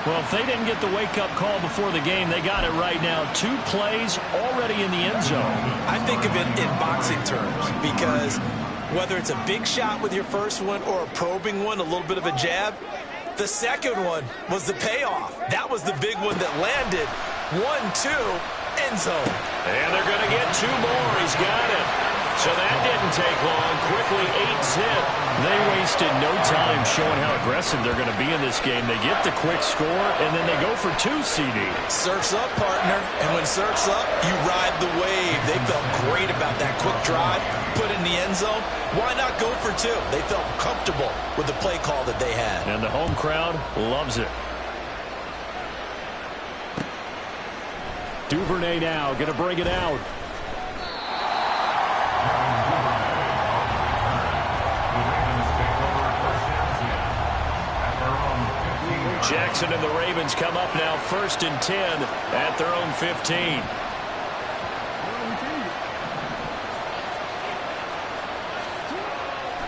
Well, if they didn't get the wake-up call before the game, they got it right now. 2 plays already in the end zone. I think of it in boxing terms because whether it's a big shot with your first one or a probing one, a little bit of a jab, the second one was the payoff. That was the big one that landed. 1-2, end zone. And they're going to get 2 more. He's got it. So that didn't take long. Quickly 8-zip. They wasted no time showing how aggressive they're going to be in this game. They get the quick score, and then they go for 2, CD. Surf's up, partner. And when surf's up, you ride the wave. They felt great about that quick drive, put it in the end zone. Why not go for 2? They felt comfortable with the play call that they had. And the home crowd loves it. Duvernay now going to bring it out. Jackson and the Ravens come up now 1st and 10 at their own 15.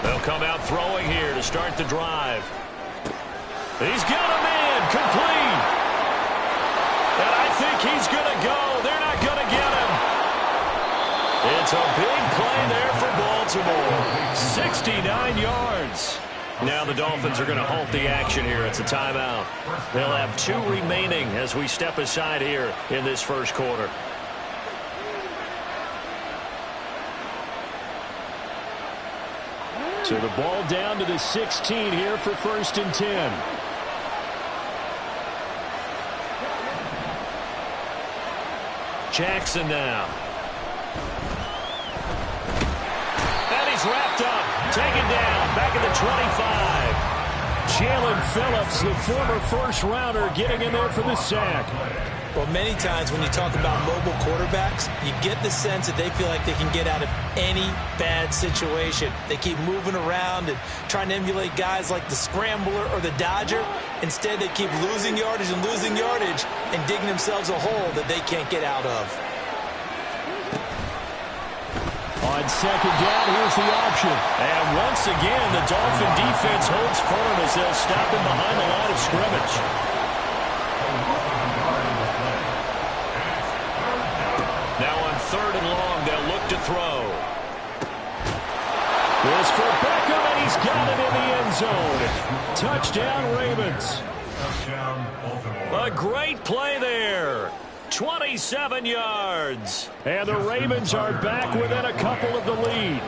They'll come out throwing here to start the drive. He's got him in, complete. And I think he's going to go. They're not going to get him. It's a big play there for Baltimore. 69 yards. Now the Dolphins are going to halt the action here. It's a timeout. They'll have 2 remaining as we step aside here in this first quarter. So the ball down to the 16 here for 1st and 10. Jackson now. And he's wrapped up. Taken down. Back at the 25. Jalen Phillips, the former first-rounder, getting in there for the sack. Well, many times when you talk about mobile quarterbacks, you get the sense that they feel like they can get out of any bad situation. They keep moving around and trying to emulate guys like the Scrambler or the Dodger. Instead, they keep losing yardage and digging themselves a hole that they can't get out of. On 2nd down, here's the option. And once again, the Dolphin defense holds firm as they'll stop him behind the line of scrimmage. Now on 3rd and long, they'll look to throw. This for Beckham, and he's got it in the end zone. Touchdown, Ravens. A great play there. 27 yards. And the Ravens are back within a couple of the lead.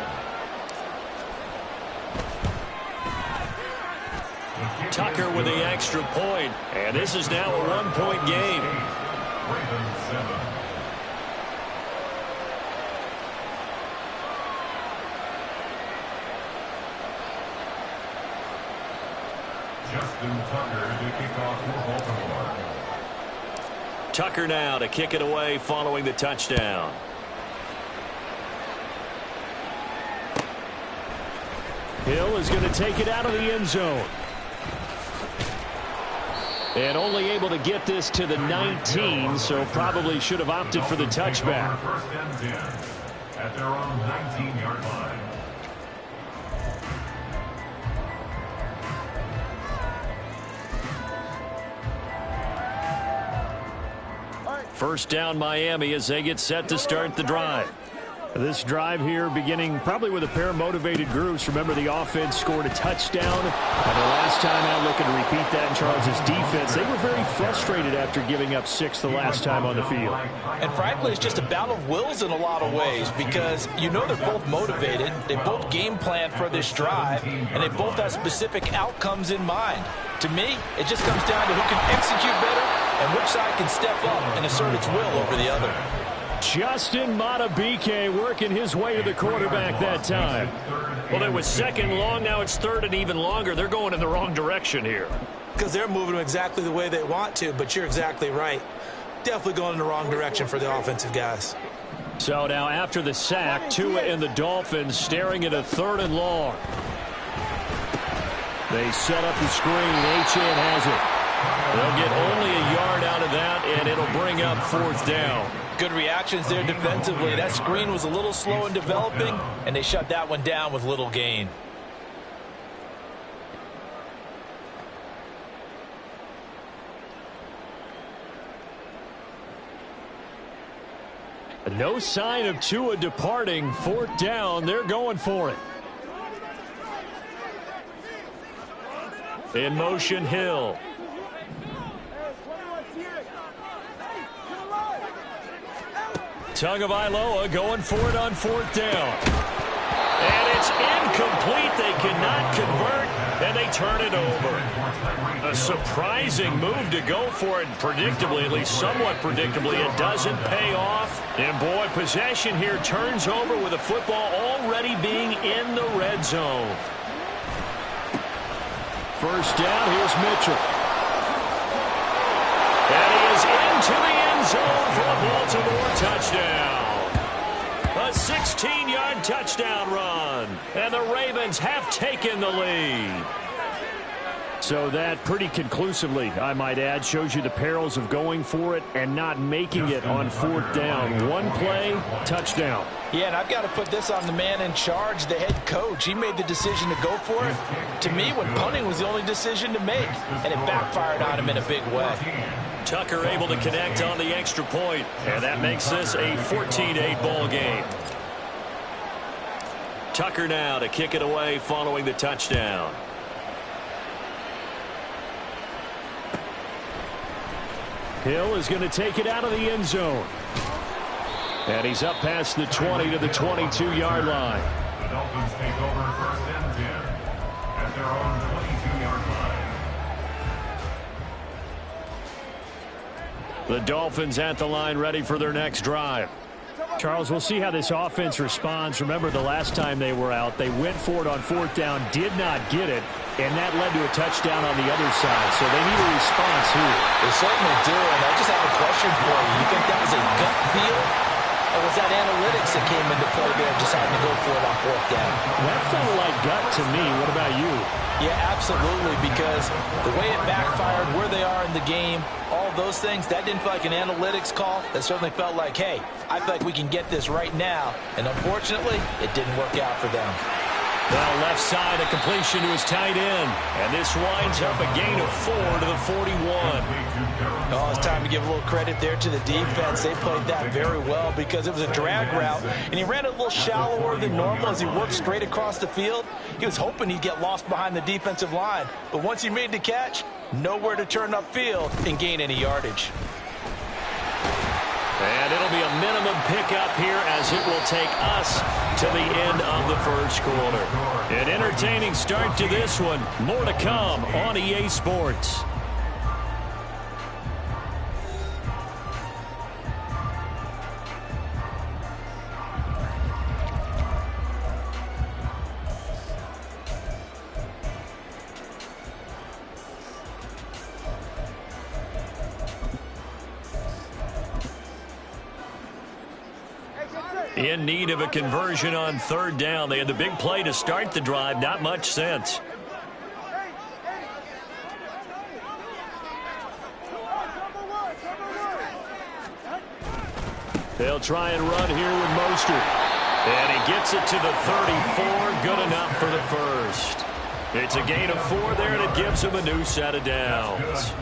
Tucker with the extra point. And this is now a 1-point game. Justin Tucker to kick off for Baltimore. Tucker now to kick it away following the touchdown. Hill is going to take it out of the end zone. And only able to get this to the 19, so probably should have opted for the touchback. 1st and 10 at their own 19-yard line. First down Miami as they get set to start the drive. This drive here beginning probably with a pair of motivated groups. Remember, the offense scored a touchdown. And the last time out, looking to repeat that in Charles' defense. They were very frustrated after giving up 6 the last time on the field. And frankly, it's just a battle of wills in a lot of ways because you know they're both motivated. They both game plan for this drive, and they both have specific outcomes in mind. To me, it just comes down to who can execute better and which side can step up and assert its will over the other. Justin Madubuike working his way to the quarterback that time. Well, it was 2nd long. Now it's 3rd and even longer. They're going in the wrong direction here. Because they're moving them exactly the way they want to, but you're exactly right. Definitely going in the wrong direction for the offensive guys. So now after the sack, Tua and the Dolphins staring at a 3rd and long. They set up the screen. Achane has it. They'll get only a yard out of that, and it'll bring up 4th down. Good reactions there defensively. That screen was a little slow in developing, and they shut that one down with little gain. No sign of Tua departing. 4th down. They're going for it. In motion, Hill. Tagovailoa going for it on 4th down. And it's incomplete. They cannot convert, and they turn it over. A surprising move to go for it. Predictably, at least somewhat predictably, it doesn't pay off. And, boy, possession here turns over with the football already being in the red zone. 1st down, here's Mitchell. And he is into the end zone for a Baltimore touchdown. A 16-yard touchdown run. And the Ravens have taken the lead. So that pretty conclusively, I might add, shows you the perils of going for it and not making it on 4th down. One play, touchdown. Yeah, and I've got to put this on the man in charge, the head coach. He made the decision to go for it. To me, when punting was the only decision to make, and it backfired on him in a big way. Tucker able to connect on the extra point, and that makes this a 14-8 ball game. Tucker now to kick it away following the touchdown. Hill is going to take it out of the end zone. And he's up past the 20 to the 22-yard line. The Dolphins take over 1st and 10 at their own 22-yard line. The Dolphins at the line ready for their next drive. Charles, we'll see how this offense responds. Remember the last time they were out, they went for it on 4th down, did not get it, and that led to a touchdown on the other side. So they need a response here. They certainly do, and I just have a question for you. You think that was a gut feel, or was that analytics that came into play there deciding to go for it on 4th down? That felt like gut to me. What about you? Yeah, absolutely, because the way it backfired, where they are in the game, all those things, that didn't feel like an analytics call. That certainly felt like, hey, I feel like we can get this right now. And unfortunately, it didn't work out for them. Well, left side, a completion to his tight end. And this winds up a gain of 4 to the 41. Oh, it's time to give a little credit there to the defense. They played that very well because it was a drag route, and he ran it a little shallower than normal as he worked straight across the field. He was hoping he'd get lost behind the defensive line, but once he made the catch, nowhere to turn upfield and gain any yardage. And it'll be a minimum pickup here as it will take us to the end of the first quarter. An entertaining start to this one. More to come on EA Sports. In need of a conversion on 3rd down. They had the big play to start the drive. Not much sense. They'll try and run here with Mostert. And he gets it to the 34. Good enough for the first. It's a gain of 4 there, and it gives him a new set of downs.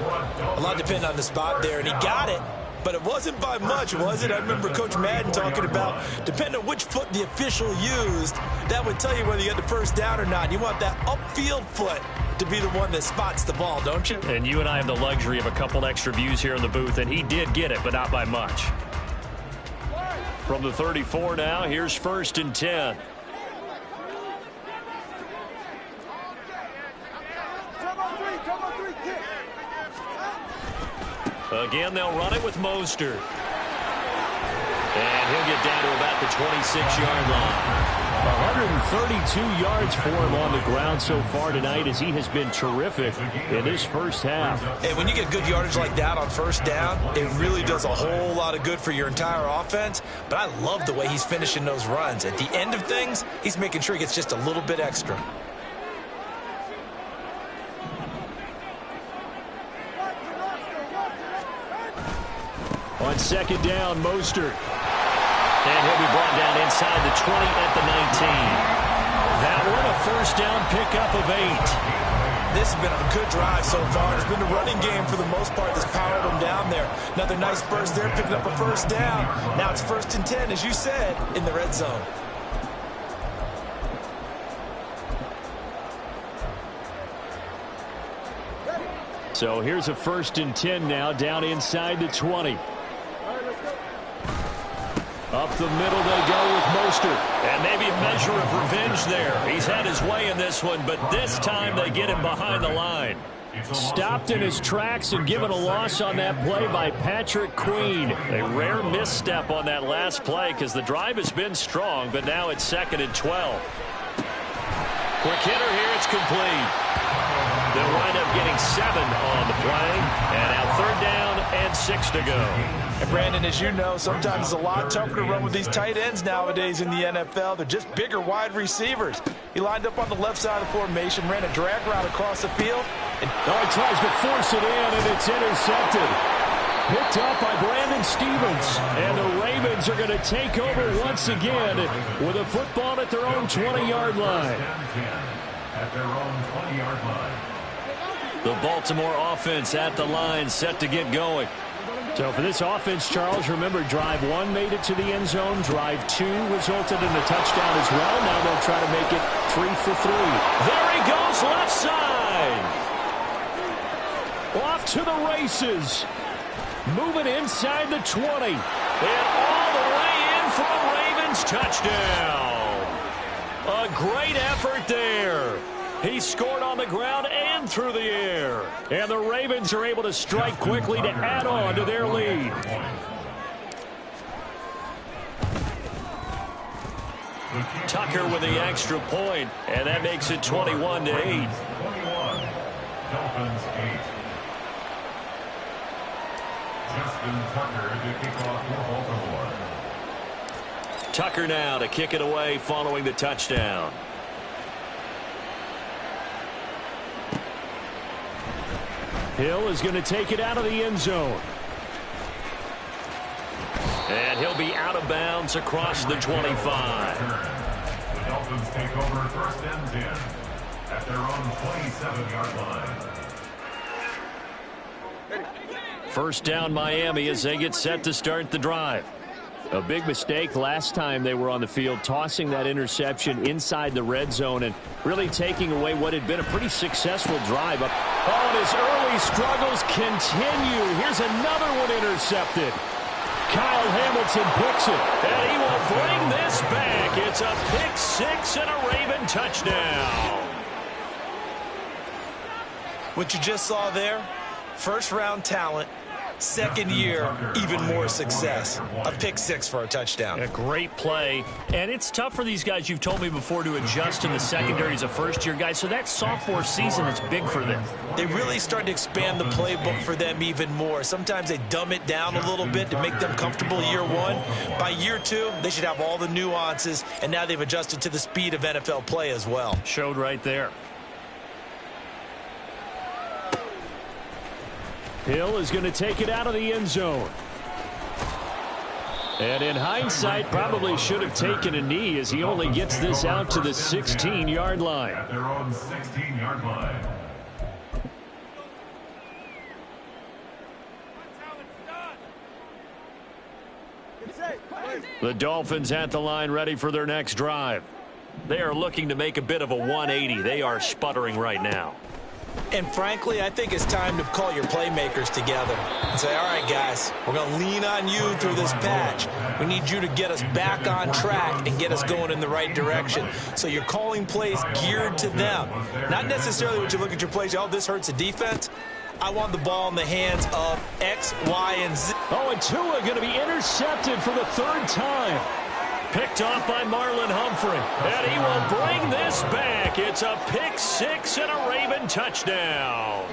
A lot depended on the spot there, and he got it. But it wasn't by much, was it? I remember Coach Madden talking about, depending on which foot the official used, that would tell you whether you got the first down or not. You want that upfield foot to be the one that spots the ball, don't you? And you and I have the luxury of a couple extra views here in the booth, and he did get it, but not by much. From the 34 now, here's 1st and 10. Again, they'll run it with Mostert. And he'll get down to about the 26-yard line. 132 yards for him on the ground so far tonight as he has been terrific in this first half. And when you get good yardage like that on 1st down, it really does a whole lot of good for your entire offense. But I love the way he's finishing those runs. At the end of things, he's making sure he gets just a little bit extra. On 2nd down, Mostert. And he'll be brought down inside the 20 at the 19. That one a 1st down pickup of 8. This has been a good drive so far. It's been the running game for the most part that's powered them down there. Another nice burst there, picking up a first down. Now it's 1st and 10, as you said, in the red zone. So here's a 1st and 10 now, down inside the 20. Up the middle they go with Mostert. And maybe a measure of revenge there. He's had his way in this one, but this time they get him behind the line. Stopped in his tracks and given a loss on that play by Patrick Queen. A rare misstep on that last play because the drive has been strong, but now it's 2nd and 12. Quick hitter here, it's complete. They'll wind up getting 7 on the play, and now 3rd down and 6 to go. And Brandon, as you know, sometimes it's a lot tougher to run with these tight ends nowadays in the NFL. They're just bigger wide receivers. He lined up on the left side of the formation, ran a drag route across the field. And he tries to force it in, and it's intercepted. Picked up by Brandon Stevens. And the Ravens are going to take over once again with a football at their own 20-yard line. At their own 20-yard line. The Baltimore offense at the line, set to get going. So for this offense, Charles, remember, drive 1 made it to the end zone. Drive 2 resulted in a touchdown as well. Now they'll try to make it 3 for 3. There he goes, left side. Off to the races. Moving inside the 20. And all the way in for a Ravens touchdown. A great effort there. He scored on the ground and through the air. And the Ravens are able to strike quickly to add on to their lead. Tucker with the extra point, and that makes it 21 to 8. 21. Dolphins 8. Justin Tucker to kick off for Baltimore. Tucker now to kick it away following the touchdown. Hill is going to take it out of the end zone. And he'll be out of bounds across the 25. The Dolphins take over 1st and 10 at their own 27-yard line. 1st down Miami as they get set to start the drive. A big mistake last time they were on the field, tossing that interception inside the red zone and really taking away what had been a pretty successful drive. Oh, and his early struggles continue. Here's another one intercepted. Kyle Hamilton picks it. And he will bring this back. It's a pick 6 and a Raven touchdown. what you just saw there, first-round talent, second year, even more success. A pick 6 for a touchdown. A great play. And it's tough for these guys, you've told me before, to adjust in the secondary as a first-year guy. So that sophomore season is big for them. They really start to expand the playbook for them even more. Sometimes they dumb it down a little bit to make them comfortable year one. By year two, they should have all the nuances, and now they've adjusted to the speed of NFL play as well. Showed right there. Hill is going to take it out of the end zone. And in hindsight, probably should have taken a knee as he only gets this out to the 16-yard line. At their own 16-yard line. The Dolphins at the line, ready for their next drive. They are looking to make a bit of a 180. They are sputtering right now. And frankly, I think it's time to call your playmakers together and say, all right, guys, we're going to lean on you through this patch. We need you to get us back on track and get us going in the right direction. So you're calling plays geared to them. Not necessarily when you look at your plays, oh, this hurts the defense. I want the ball in the hands of X, Y, and Z. Oh, and Tua going to be intercepted for the third time. Picked off by Marlon Humphrey. And he will bring this back. It's a pick 6 and a Raven touchdown.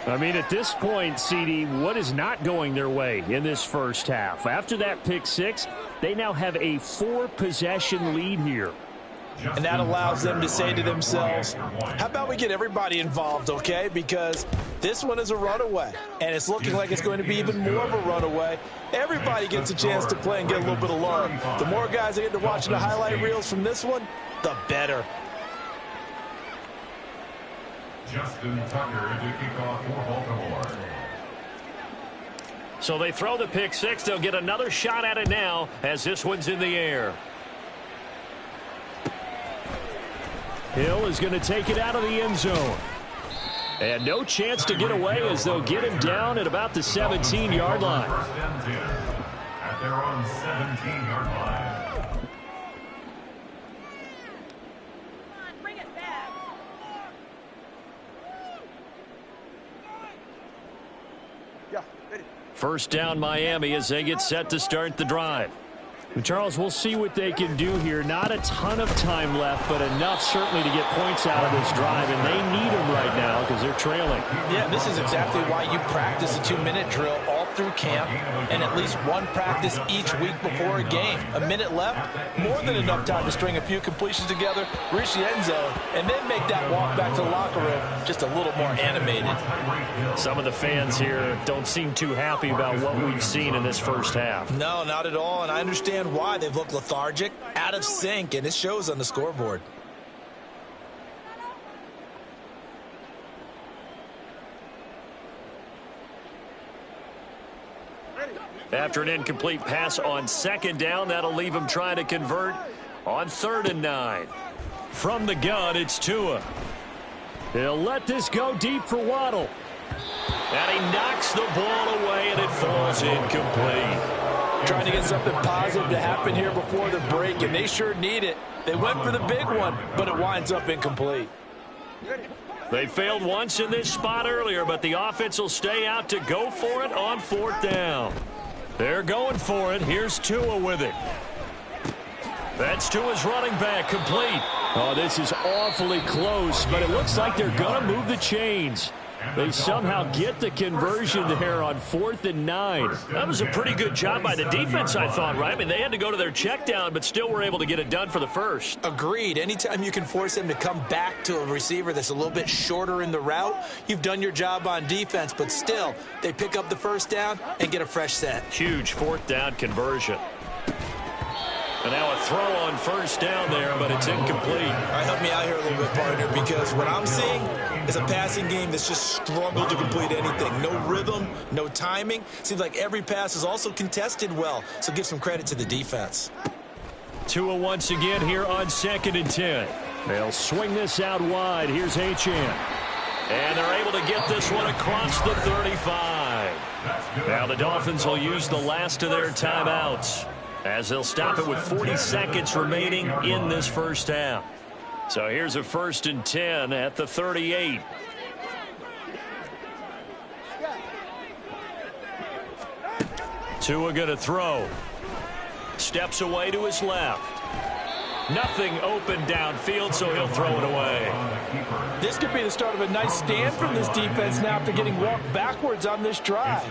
I mean, at this point, CD, what is not going their way in this first half? After that pick 6, they now have a 4-possession lead here. And that allows them to say to themselves, how about we get everybody involved, okay? Because this one is a runaway, and it's looking like it's going to be even more of a runaway. Everybody gets a chance to play and get a little bit of love. The more guys that get to watching the highlight reels from this one, the better. Justin Tucker to kick off for Baltimore. So they throw the pick six. They'll get another shot at it now as this one's in the air. Hill is going to take it out of the end zone. And no chance to get away as they'll get him down at about the 17-yard line. First and 10 at their own 17-yard line. Bring it back. First down Miami as they get set to start the drive. Charles, we'll see what they can do here. Not a ton of time left, but enough certainly to get points out of this drive, and they need them right now because they're trailing. Yeah, this is exactly why you practice a 2-minute drill all through camp and at least one practice each week before a game. A minute left, more than enough time to string a few completions together, reach the end zone, and then make that walk back to the locker room just a little more animated. Some of the fans here don't seem too happy about what we've seen in this first half. No, not at all, and I understand why. They've looked lethargic, out of sync, and it shows on the scoreboard. After an incomplete pass on second down, that'll leave him trying to convert on 3rd and 9. From the gun, it's Tua. He'll let this go deep for Waddle. And he knocks the ball away, and it falls incomplete. Trying to get something positive to happen here before the break, and they sure need it. They went for the big one, but it winds up incomplete. They failed once in this spot earlier, but the offense will stay out to go for it on 4th down. They're going for it. Here's Tua with it. That's Tua's running back, complete. Oh, this is awfully close, but it looks like they're going to move the chains. They somehow get the conversion there on 4th and 9. That was a pretty good job by the defense, I thought, right? I mean, they had to go to their check down, but still were able to get it done for the first. Agreed. Anytime you can force them to come back to a receiver that's a little bit shorter in the route, you've done your job on defense, but still, they pick up the first down and get a fresh set. Huge 4th down conversion. And now a throw on 1st down there, but it's incomplete. All right, help me out here a little bit, partner, because what I'm seeing is a passing game that's just struggled to complete anything. No rhythm, no timing. Seems like every pass is also contested well, so give some credit to the defense. Tua once again here on 2nd and 10. They'll swing this out wide. Here's Achane. And they're able to get this one across the 35. Now the Dolphins will use the last of their timeouts, as they'll stop it with 40 seconds remaining in this first half. So here's a 1st and 10 at the 38. Tua going to throw. Steps away to his left. Nothing open downfield, so he'll throw it away. This could be the start of a nice stand from this defense now after getting walked backwards on this drive.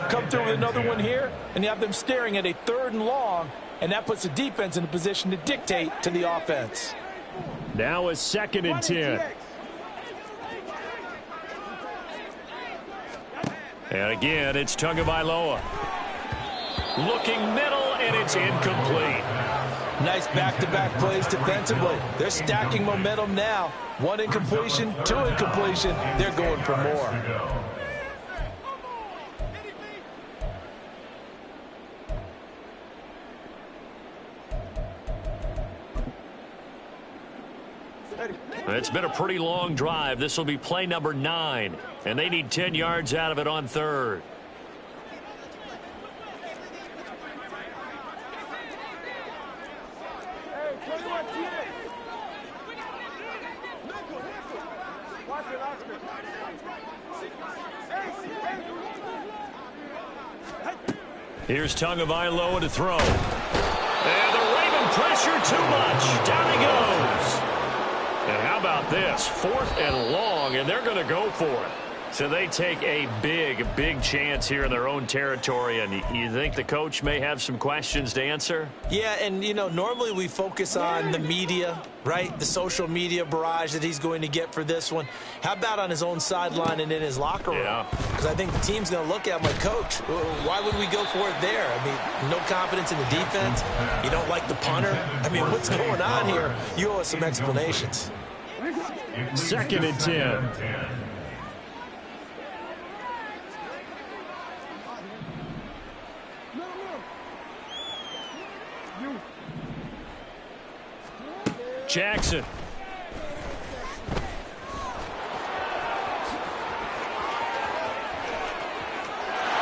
Come through with another one here, and you have them staring at a 3rd and long, and that puts the defense in a position to dictate to the offense. Now a 2nd and 10. And again, it's Tagovailoa. Looking middle, and it's incomplete. Nice back-to-back plays defensively. They're stacking momentum now. 1 incompletion, 2 incompletion. They're going for more. It's been a pretty long drive. This will be play number 9, and they need 10 yards out of it on 3rd. Here's Tagovailoa to throw. And the Raven pressure too much. Down he goes. And how about this? 4th and long, and they're going to go for it. So they take a big, big chance here in their own territory, and you think the coach may have some questions to answer? Yeah, and, you know, normally we focus on the media, right? The social media barrage that he's going to get for this one. How about on his own sideline and in his locker room? Yeah. Because I think the team's going to look at him like, Coach, why would we go for it there? I mean, no confidence in the defense. You don't like the punter. I mean, what's going on here? You owe us some explanations. Second and 10. Jackson.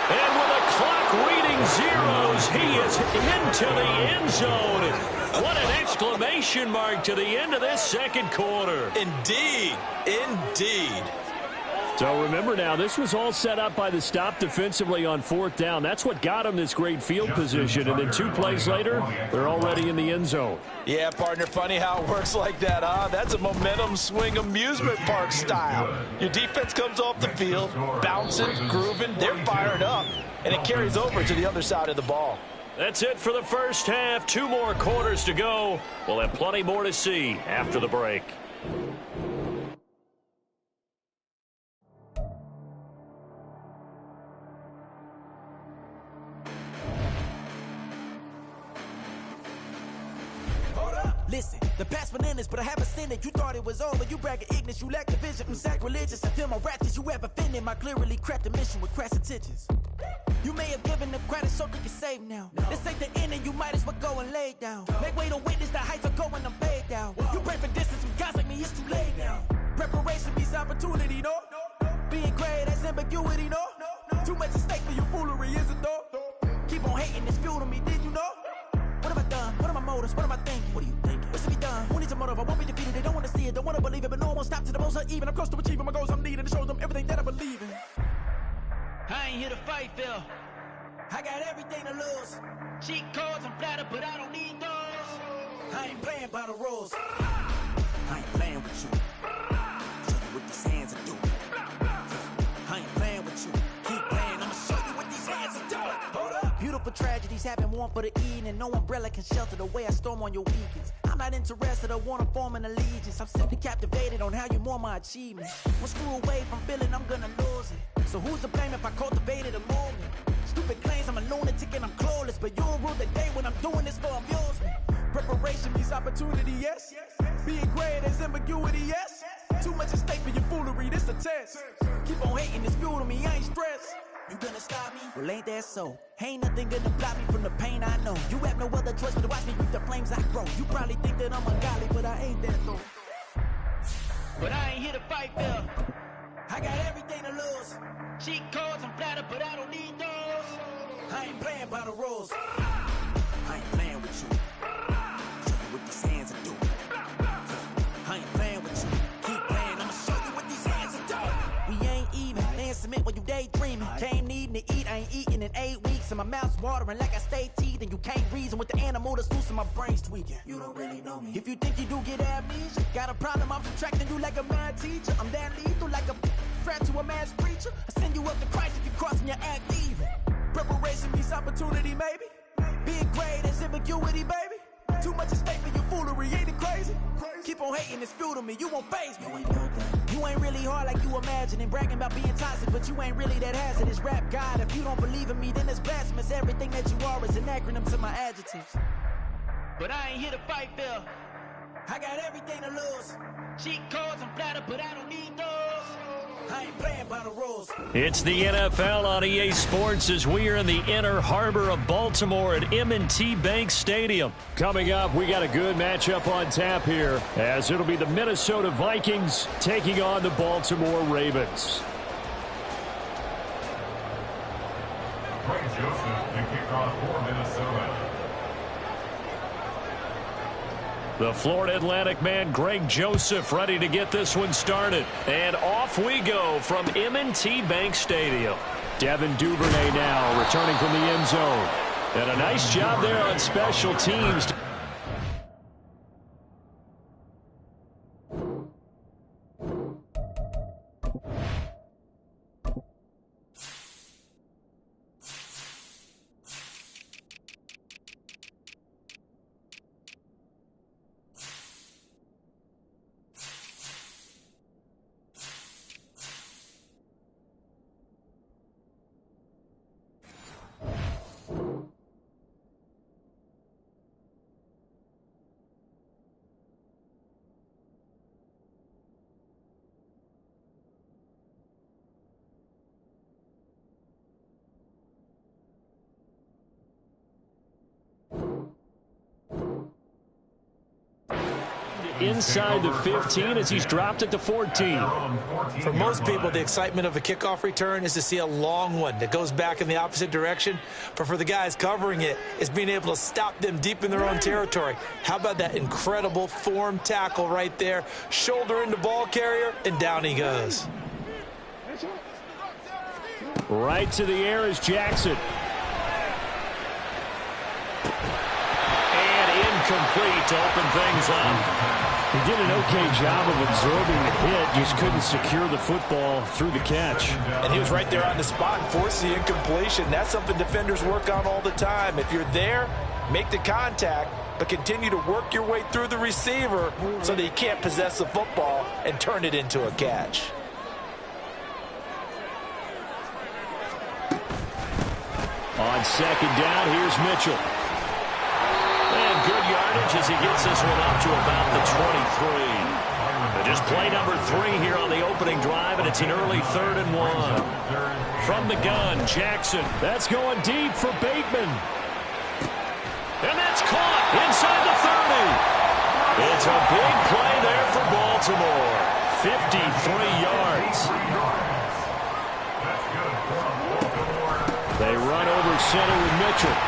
And with the clock reading zeros, he is into the end zone. What an exclamation mark to the end of this second quarter. Indeed. Indeed. So remember now, this was all set up by the stop defensively on fourth down. That's what got him this great field position. And then 2 plays later, they're already in the end zone. Yeah, partner, funny how it works like that, huh? That's a momentum swing amusement park style. Your defense comes off the field, bouncing, grooving, they're fired up, and it carries over to the other side of the ball. That's it for the first half. 2 more quarters to go. We'll have plenty more to see after the break. Listen, the past bananas, but I haven't seen it. You thought it was over. You bragging ignorance. You lack the vision from sacrilegious. I feel my ratchets. You have offended my clearly cracked the mission with crass intentions. You may have given them credit so they can save now. This ain't the end and you might as well go and lay down. Make way to witness the heights are going, I'm paid down. You pray for distance with guys like me, it's too late now. Preparation means opportunity, no? Being great, that's ambiguity, no? Too much at stake for your foolery, is it though? Keep on hating, it's fuel to me, did you know? What have I done? What are my motives? What am I thinking? What are you thinking? What's to be done? Who needs a motive? I won't be defeated. They don't want to see it, don't want to believe it, but no one won't stop to the most uneven. I'm close to achieving my goals. I'm needing to show them everything that I believe in. I ain't here to fight, Phil. I got everything to lose. Cheat codes, I'm flattered, but I don't need those. I ain't playing by the rules. I ain't playing with you. Show you what these hands are doing. I ain't playing with you. Keep playing, I'ma show you what these hands are doing. Hold up. Beautiful tragedies happen, one for the evening. No umbrella can shelter the way I storm on your weekends. I'm not interested, I wanna form an allegiance. I'm simply captivated on how you more my achievements. One screw away from feeling I'm gonna lose it. So who's to blame if I cultivated a movement? Stupid claims I'm a lunatic and I'm clueless, but you'll rule the day when I'm doing this for amusement. Preparation means opportunity, yes. Being great is ambiguity, yes. Too much at stake for your foolery, this a test. Keep on hating, it's fuel to me, I ain't stressed. You gonna stop me? Well, ain't that so? Ain't nothing gonna block me from the pain I know. You have no other choice but to watch me reap the flames I grow. You probably think that I'm ungodly, but I ain't that though. But I ain't here to fight, Phil. I got everything to lose. Cheat codes, I'm flattered, but I don't need those. I ain't playing by the rules. I ain't playing with you. Show you what these hands are doing. I ain't playing with you. Keep playing, I'ma show you what these hands are doing. We ain't even. Laying cement when you daydreaming. Came needing to eat, I ain't eating in 8 weeks. And my mouth's watering like I stay teeth. And you can't reason with the animal that's loose and my brain's tweaking. You don't really know me. If you think you do get amnesia, got a problem, I'm subtracting you like a mad teacher. I'm that lethal like a threat to a mass preacher. I send you up to Christ if you crossing your act evil. Preparation means opportunity, maybe. Being great is ambiguity, baby. Too much at stake for your foolery, ain't it crazy? Keep on hating, it's fuel to me, you won't faze me. You ain't really hard like you imagine and bragging about being toxic, but you ain't really that hazardous. Rap God, if you don't believe in me, then it's blasphemous. Everything that you are is an acronym to my adjectives. But I ain't here to fight, Phil. I got everything to lose. Cheat codes, I'm flattered, but I don't need those. I ain't playing by the rules. It's the NFL on EA Sports as we are in the inner harbor of Baltimore at M&T Bank Stadium. Coming up, we got a good matchup on tap here, as it'll be the Minnesota Vikings taking on the Baltimore Ravens. Greg Joseph to kick off for Minnesota. The Florida Atlantic man, Greg Joseph, ready to get this one started. And off we go from M&T Bank Stadium. Devin Duvernay now returning from the end zone. And a nice job there on special teams. inside the 15 as he's dropped it to 14. For most people, the excitement of a kickoff return is to see a long one that goes back in the opposite direction. But for the guys covering it, it's being able to stop them deep in their own territory. How about that incredible form tackle right there? Shoulder into ball carrier, and down he goes. Right to the air is Jackson. And incomplete to open things up. He did an okay job of absorbing the hit, just couldn't secure the football through the catch. And he was right there on the spot and forced the incompletion. That's something defenders work on all the time. If you're there, make the contact, but continue to work your way through the receiver so that he can't possess the football and turn it into a catch. On second down, here's Mitchell. And good yardage as he gets this one up to about the 23. And just play number 3 here on the opening drive, and it's an early 3rd and 1. From the gun, Jackson. That's going deep for Bateman. And that's caught inside the 30. It's a big play there for Baltimore. 53 yards. They run over center with Mitchell.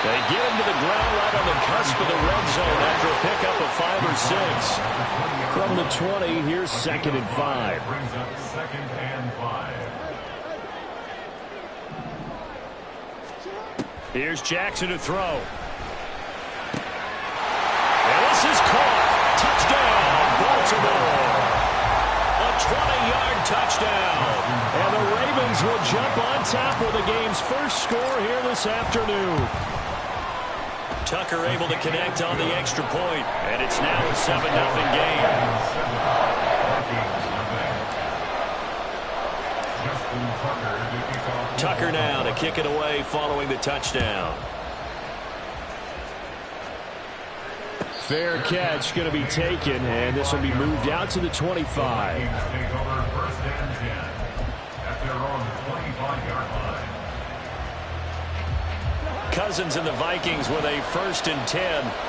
They get him to the ground right on the cusp of the red zone after a pickup of 5 or 6. From the 20, here's 2nd and 5. Brings up 2nd and 5. Here's Jackson to throw. And this is caught. Touchdown, Baltimore. A 20-yard touchdown. And the Ravens will jump on top with the game's first score here this afternoon. Tucker able to connect on the extra point, and it's now a 7-0 game. Tucker now to kick it away following the touchdown. Fair catch going to be taken, and this will be moved out to the 25. Take over 1st and 10 at their own 25-yard line. Cousins and the Vikings with a 1st and 10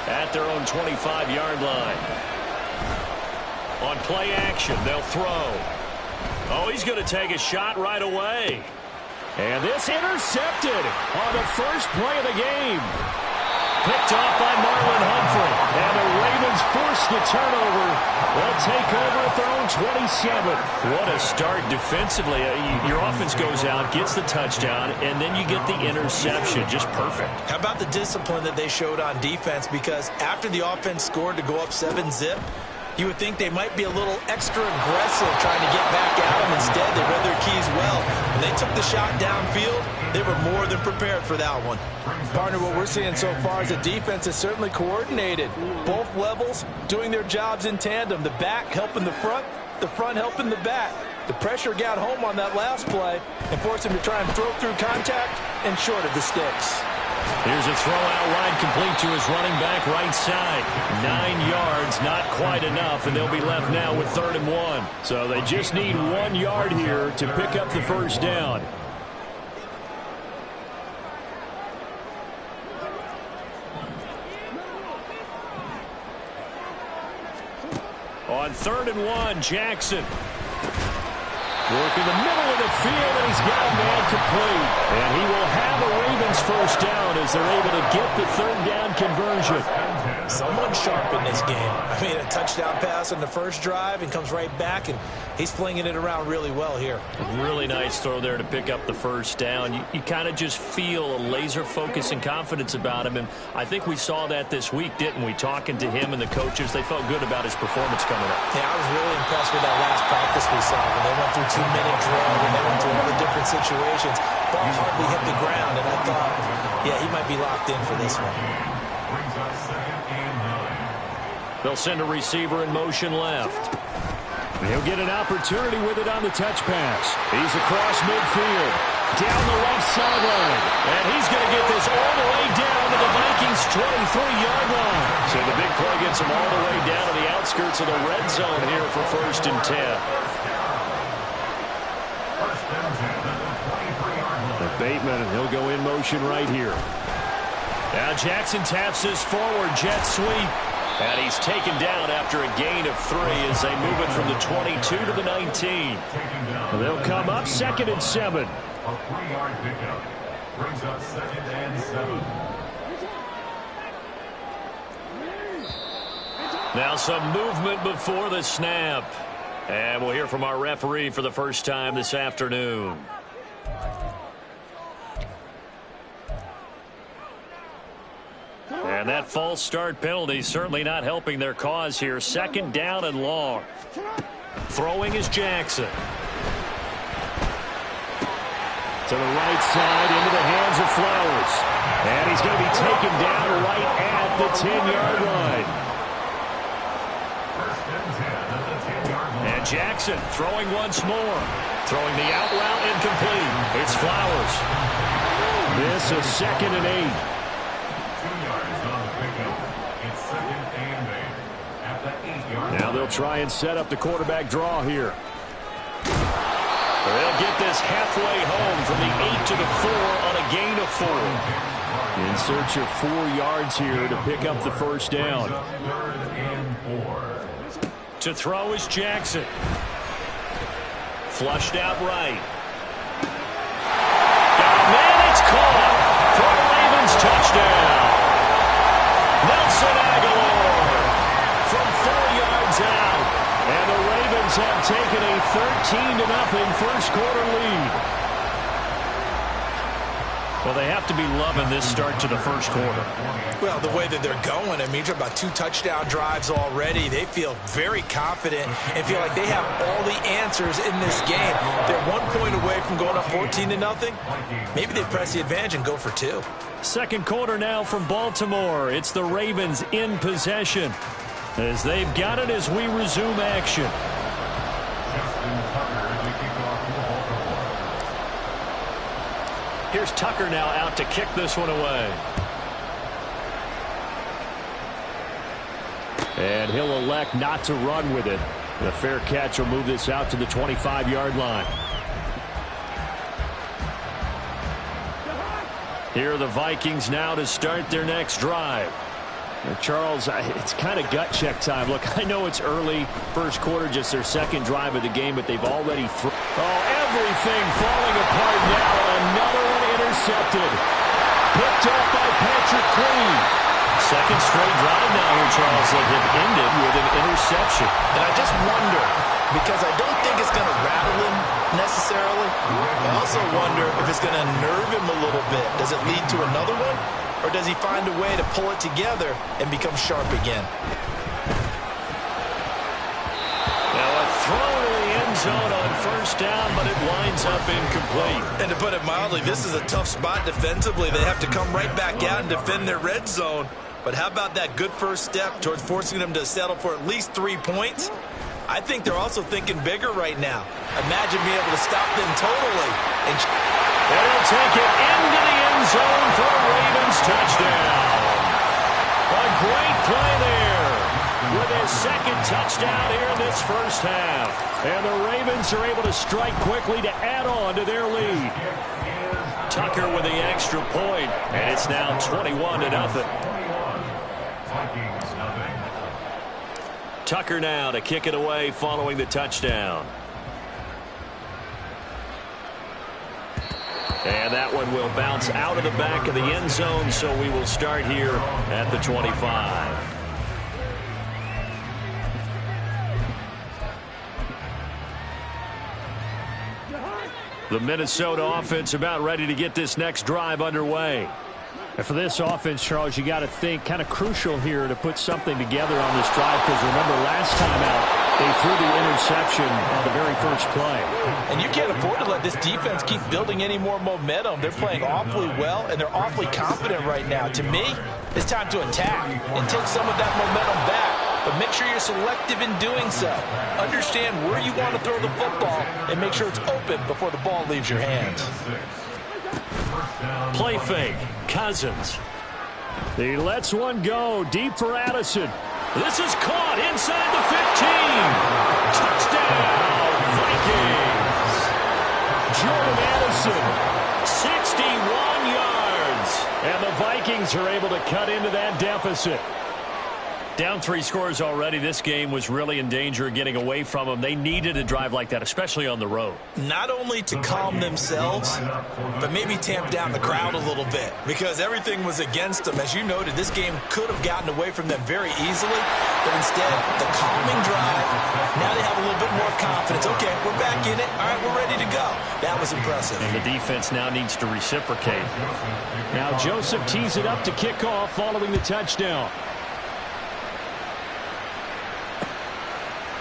at their own 25-yard line. On play action, they'll throw. Oh, he's going to take a shot right away. And this intercepted on the first play of the game. Picked off by Marlon Humphrey. And the Ravens force the turnover. They'll take over at their own 27. What a start defensively. Your offense goes out, gets the touchdown, and then you get the interception. Just perfect. How about the discipline that they showed on defense? Because after the offense scored to go up 7-zip, you would think they might be a little extra aggressive trying to get back at them. Instead, they read their keys well. When they took the shot downfield, they were more than prepared for that one. Partner, what we're seeing so far is the defense is certainly coordinated. Both levels doing their jobs in tandem. The back helping the front helping the back. The pressure got home on that last play and forced him to try and throw through contact and short of the sticks. Here's a throw out wide complete to his running back right side. 9 yards, not quite enough, and they'll be left now with 3rd and 1. So they just need 1 yard here to pick up the first down. On 3rd and 1, Jackson. Working the middle of the field, and he's got a man complete. And he will have a Ravens first down as they're able to get the 3rd down conversion. Someone sharp in this game. I mean, a touchdown pass on the first drive and comes right back, and he's flinging it around really well here. Really nice throw there to pick up the first down. You kind of just feel a laser focus and confidence about him, and I think we saw that this week, didn't we? Talking to him and the coaches, they felt good about his performance coming up. Yeah, I was really impressed with that last practice we saw when they went through 2-minute drill, when they went through all the different situations. Ball hardly hit the ground, and I thought, yeah, he might be locked in for this one. Brings up 2nd and 9. They'll send a receiver in motion left. He'll get an opportunity with it on the touch pass. He's across midfield, down the left sideline. And he's going to get this all the way down to the Vikings' 23-yard line. So the big play gets him all the way down to the outskirts of the red zone here for 1st and 10. Bateman, and he'll go in motion right here. Now Jackson taps this forward jet sweep. And he's taken down after a gain of 3 as they move it from the 22 to the 19. They'll come up 2nd and 7. A 3-yard pickup brings up 2nd and 7. Now some movement before the snap. And we'll hear from our referee for the first time this afternoon. And that false start penalty certainly not helping their cause here. 2nd down and long. Throwing is Jackson. To the right side, into the hands of Flowers. And he's going to be taken down right at the 10-yard line. And Jackson throwing once more. Throwing the out route incomplete. It's Flowers. This is 2nd and 8. 2 yards on the pickup. It's 2nd and 8. At the 8-yard line. Now they'll try and set up the quarterback draw here. They'll get this halfway home from the 8 to the 4 on a gain of 4. In search of 4 yards here to pick up the first down. 3rd and 4. To throw is Jackson. Flushed out right. Got a man, it's caught for a Ravens touchdown. Nelson Aguilar from 4 yards out. And the Ravens have taken a 13-0 first quarter lead. Well, they have to be loving this start to the first quarter. Well, the way that they're going, I mean, you're talking about 2 touchdown drives already. They feel very confident and feel like they have all the answers in this game. They're 1 point away from going up 14-0. Maybe they press the advantage and go for 2. Second quarter now from Baltimore. It's the Ravens in possession as they've got it as we resume action. Here's Tucker now out to kick this one away. And he'll elect not to run with it. The fair catch will move this out to the 25-yard line. Here are the Vikings now to start their next drive. Now, Charles, it's kind of gut check time. Look, I know it's early, first quarter, just their second drive of the game, but they've already Everything falling apart now. Another one intercepted. Picked up by Patrick Queen. Second straight drive now here, Charles, that have ended with an interception. And I just wonder, because I don't think it's going to rattle him necessarily. I also wonder if it's going to nerve him a little bit. Does it lead to another one? Or does he find a way to pull it together and become sharp again? Now a throw to the end zone on first down, but it winds up incomplete. And to put it mildly, this is a tough spot defensively. They have to come right back out and defend their red zone. But how about that good first step towards forcing them to settle for at least 3 points? I think they're also thinking bigger right now. Imagine being able to stop them totally. And they'll take it into the end zone for a Ravens touchdown. A great play there with his second touchdown here in this first half. And the Ravens are able to strike quickly to add on to their lead. Tucker with the extra point, and it's now 21-0. Tucker now to kick it away following the touchdown. And that one will bounce out of the back of the end zone, so we will start here at the 25. The Minnesota offense about ready to get this next drive underway. And for this offense, Charles, you got to think kind of crucial here to put something together on this drive, because remember last time out they threw the interception on the very first play. And you can't afford to let this defense keep building any more momentum. They're playing awfully well, and they're awfully confident right now. To me, it's time to attack and take some of that momentum back. But make sure you're selective in doing so. Understand where you want to throw the football and make sure it's open before the ball leaves your hands. Play fake. Cousins. He lets one go deep for Addison. This is caught inside the 15. Touchdown, Vikings. Jordan Addison. 61 yards. And the Vikings are able to cut into that deficit. Down 3 scores already. This game was really in danger of getting away from them. They needed a drive like that, especially on the road. Not only to calm themselves, but maybe tamp down the crowd a little bit because everything was against them. As you noted, this game could have gotten away from them very easily, but instead, the calming drive, now they have a little bit more confidence. Okay, we're back in it. All right, we're ready to go. That was impressive. And the defense now needs to reciprocate. Now Joseph tees it up to kick off following the touchdown.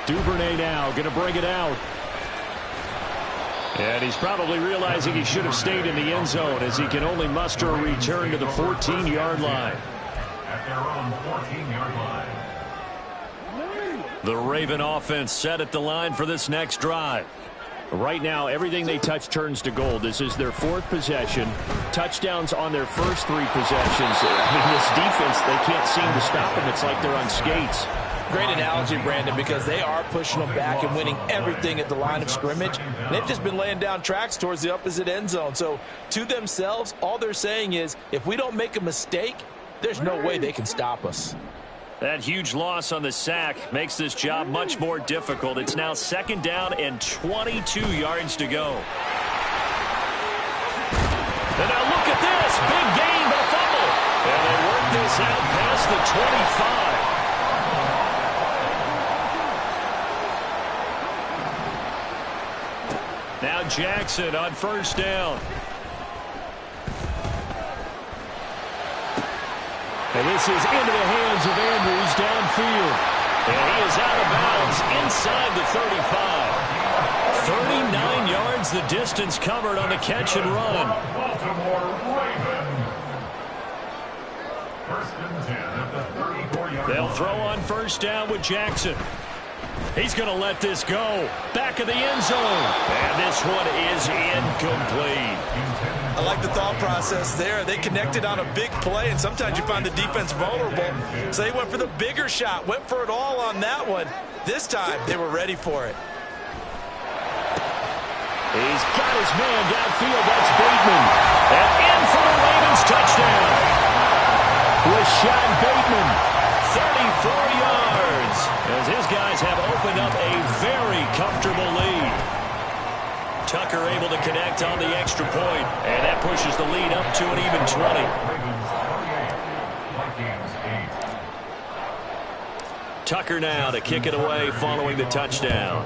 Duvernay now going to bring it out. And he's probably realizing he should have stayed in the end zone as he can only muster a return to the 14-yard line. At their own 14-yard line. The Raven offense set at the line for this next drive. Right now, everything they touch turns to gold. This is their 4th possession. Touchdowns on their first 3 possessions. I mean, this defense, they can't seem to stop them. It's like they're on skates. Great analogy, Brandon, because they are pushing them back and winning everything at the line of scrimmage. They've just been laying down tracks towards the opposite end zone. So to themselves, all they're saying is, if we don't make a mistake, there's no way they can stop us. That huge loss on the sack makes this job much more difficult. It's now 2nd down and 22 yards to go. And now look at this. Big gain, but a fumble. And they work this out past the 25. Now Jackson on 1st down. And this is into the hands of Andrews downfield. And he is out of bounds inside the 35. 39 yards the distance covered on the catch and run. Baltimore Raven. 1st and 10 at the 34-yard line. They'll throw on 1st down with Jackson. He's going to let this go. Back of the end zone. And this one is incomplete. I like the thought process there. They connected on a big play, and sometimes you find the defense vulnerable. So they went for the bigger shot, went for it all on that one. This time, they were ready for it. He's got his man downfield. That's Bateman. And in for the Ravens touchdown. Rashad Bateman, 34 yards. As his guys have opened up a very comfortable lead. Tucker able to connect on the extra point, and that pushes the lead up to an even 20. Ravens 48, Vikings 8. Tucker now to kick it away following the touchdown.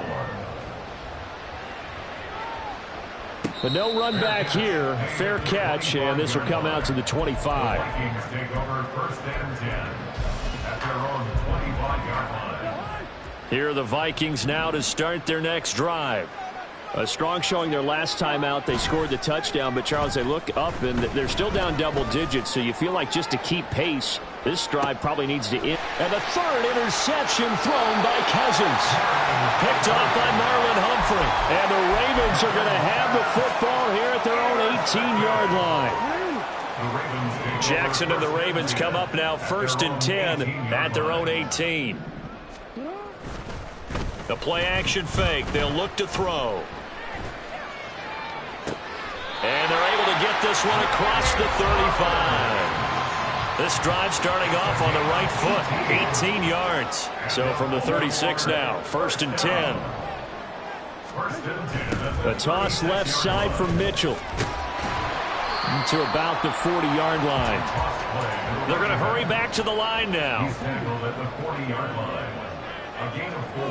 But no run back here. Fair catch, and this will come out to the 25. Vikings take over 1st and 10 at their own 25-yard line. Here are the Vikings now to start their next drive. A strong showing their last time out. They scored the touchdown, but Charles, they look up and they're still down double digits, so you feel like just to keep pace, this drive probably needs to end. And the 3rd interception thrown by Cousins. Picked off by Marlon Humphrey. And the Ravens are going to have the football here at their own 18-yard line. Jackson and the Ravens come up now 1st and 10 at their own 18. The play action fake. They'll look to throw. And they're able to get this one across the 35. This drive starting off on the right foot. 18 yards. So from the 36 now. 1st and 10. A toss left side for Mitchell. To about the 40-yard line. They're going to hurry back to the line now. He's tackled at the 40-yard line. A gain of 4.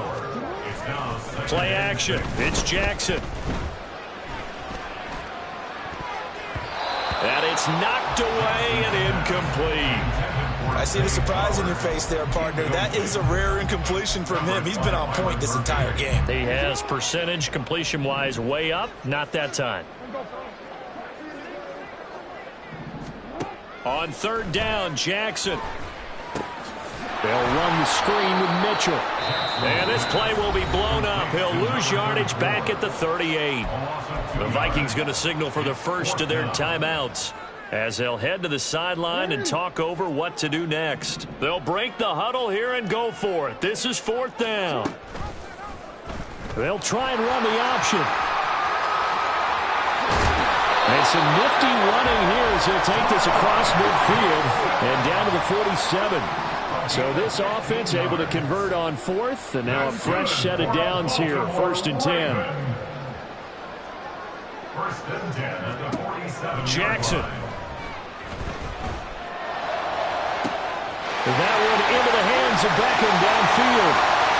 It's now 2nd. Play action. It's Jackson. And it's knocked away and incomplete. I see the surprise in your face there, partner. That is a rare incompletion from him. He's been on point this entire game. He has percentage completion-wise way up. Not that time. On 3rd down, Jackson. They'll run the screen with Mitchell. And this play will be blown up. He'll lose yardage back at the 38. The Vikings going to signal for the first of their timeouts as they'll head to the sideline and talk over what to do next. They'll break the huddle here and go for it. This is 4th down. They'll try and run the option. And some nifty running here as he'll take this across midfield and down to the 47. So this offense able to convert on fourth, and now a fresh set of downs here, 1st and 10. 1st and 10 at the 47. Jackson. That one into the hands of Beckham downfield.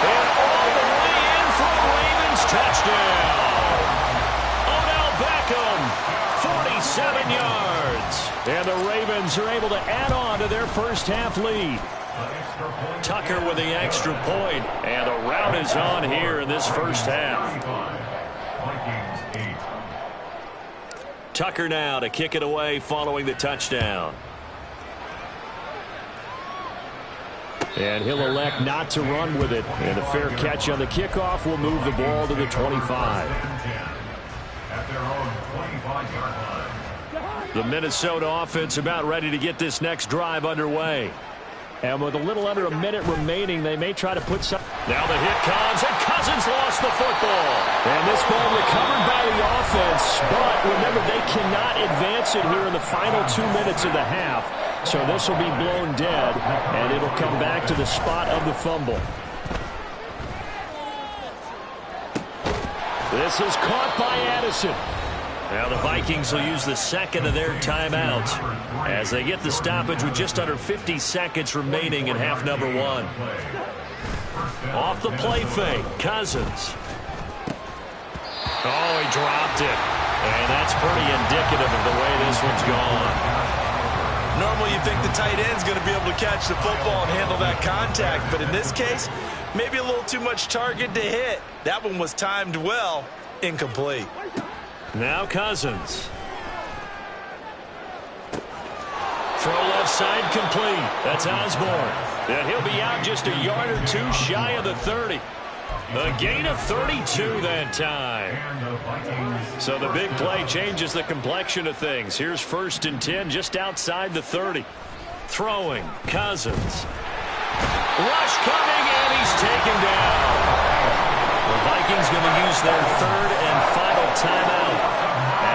And all the way in for a Ravens touchdown. Odell Beckham, 47 yards. And the Ravens are able to add on to their first half lead. Tucker with the extra point. And the rout is on here in this first half. Tucker now to kick it away following the touchdown. And he'll elect not to run with it. And a fair catch on the kickoff will move the ball to the 25. The Minnesota offense about ready to get this next drive underway. And with a little under a minute remaining, they may try to put some. Now the hit comes, and Cousins lost the football. And this ball recovered by the offense. But remember, they cannot advance it here in the final 2 minutes of the half. So this will be blown dead, and it'll come back to the spot of the fumble. This is caught by Addison. Now the Vikings will use the second of their timeouts as they get the stoppage with just under 50 seconds remaining in half number 1. Off the play fake, Cousins. Oh, he dropped it. And that's pretty indicative of the way this one's gone. Normally you think the tight end's going to be able to catch the football and handle that contact, but in this case, maybe a little too much target to hit. That one was timed well, incomplete. Now Cousins. Throw left side complete. That's Osborne. And he'll be out just a yard or two shy of the 30. A gain of 32 that time. So the big play changes the complexion of things. Here's 1st and 10 just outside the 30. Throwing. Cousins. Rush coming, and he's taken down. The Vikings going to use their 3rd and final timeout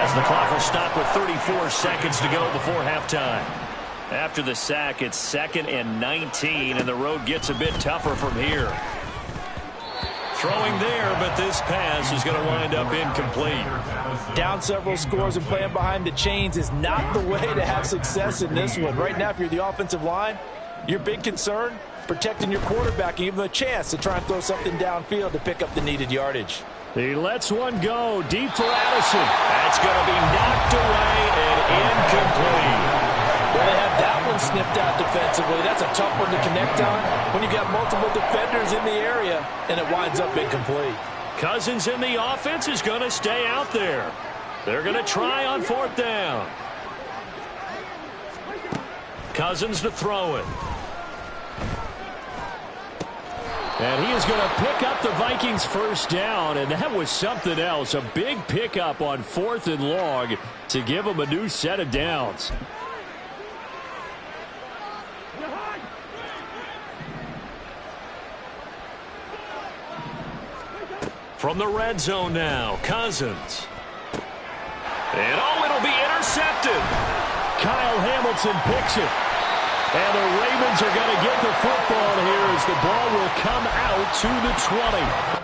as the clock will stop with 34 seconds to go before halftime. After the sack, it's 2nd and 19, and the road gets a bit tougher from here. Throwing there, but this pass is going to wind up incomplete. Down several scores and playing behind the chains is not the way to have success in this one. Right now, if you're the offensive line, your big concern, protecting your quarterback and give him a chance to try and throw something downfield to pick up the needed yardage. He lets one go deep for Addison. That's going to be knocked away and incomplete. Well, they have that one snipped out defensively. That's a tough one to connect on when you've got multiple defenders in the area, and it winds up incomplete. Cousins in the offense is going to stay out there. They're going to try on 4th down. Cousins to throw it. And he is going to pick up the Vikings' 1st down, and that was something else. A big pickup on 4th and long to give them a new set of downs. From the red zone now, Cousins. And oh, it'll be intercepted. Kyle Hamilton picks it. And the Ravens are going to get the football here as the ball will come out to the 20.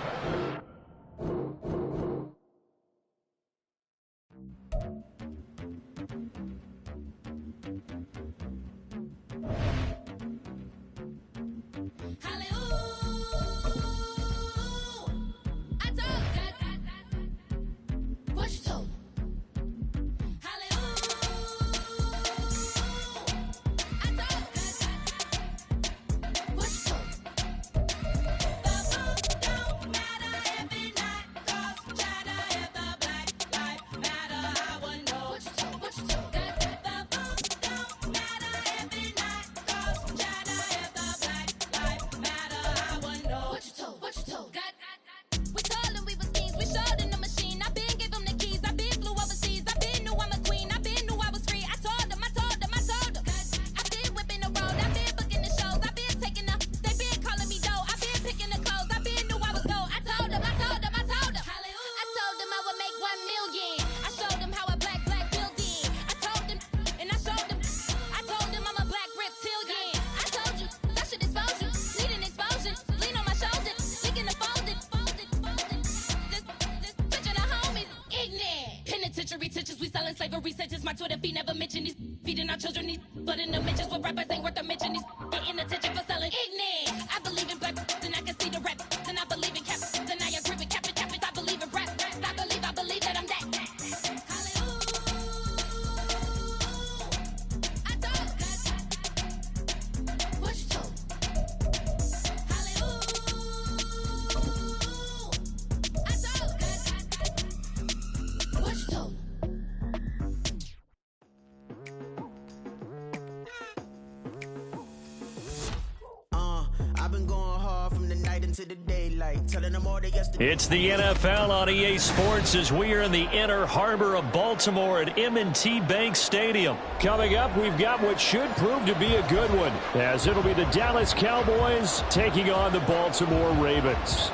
into the daylight, telling them all they yesterday. It's the NFL on EA Sports as we are in the inner harbor of Baltimore at M&T Bank Stadium. Coming up, we've got what should prove to be a good one, as it'll be the Dallas Cowboys taking on the Baltimore Ravens.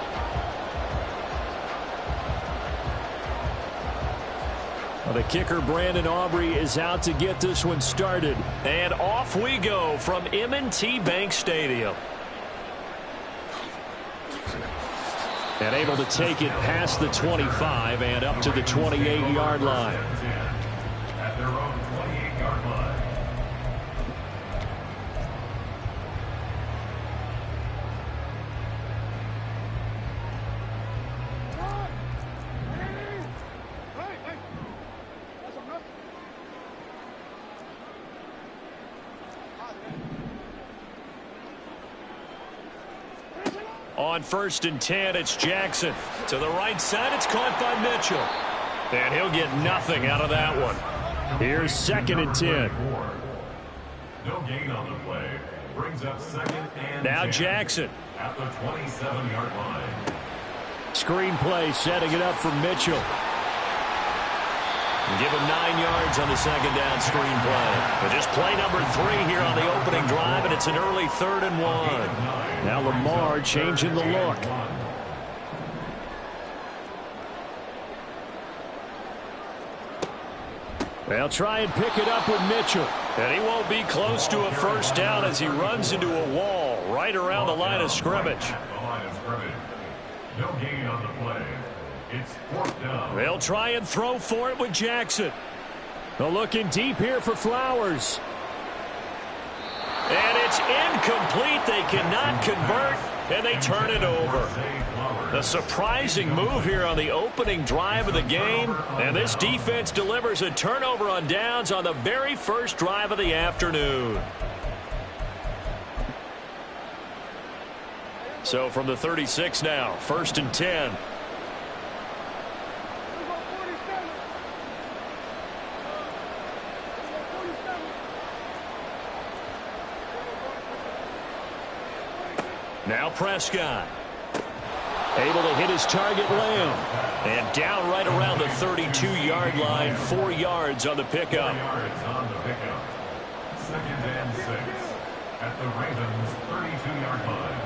Well, the kicker, Brandon Aubrey, is out to get this one started. And off we go from M&T Bank Stadium. And able to take it past the 25 and up to the 28-yard line. At their own 28-yard line. On 1st and 10, it's Jackson. To the right side, it's caught by Mitchell. And he'll get nothing out of that one. Here's 2nd and 10. No gain on the play. Brings up 2nd and Now 10 Jackson. at the 27-yard line. Screen play setting it up for Mitchell. Give him 9 yards on the 2nd down screen play. But just play number 3 here on the opening drive, and it's an early 3rd and 1. Now Lamar changing the look. They'll try and pick it up with Mitchell. And he won't be close to a first down as he runs into a wall right around the line of scrimmage. No gain on the play. It's 4th down. They'll try and throw for it with Jackson. They're looking deep here for Flowers. And it's incomplete. They cannot convert, and they turn it over. A surprising move here on the opening drive of the game, and this defense delivers a turnover on downs on the very first drive of the afternoon. So from the 36 now, 1st and 10. Now Prescott. Able to hit his target, Lamb. And down right around the 32-yard line, 4 yards on the pickup. 4 yards on the pickup. 2nd and 6 at the Ravens' 32-yard line.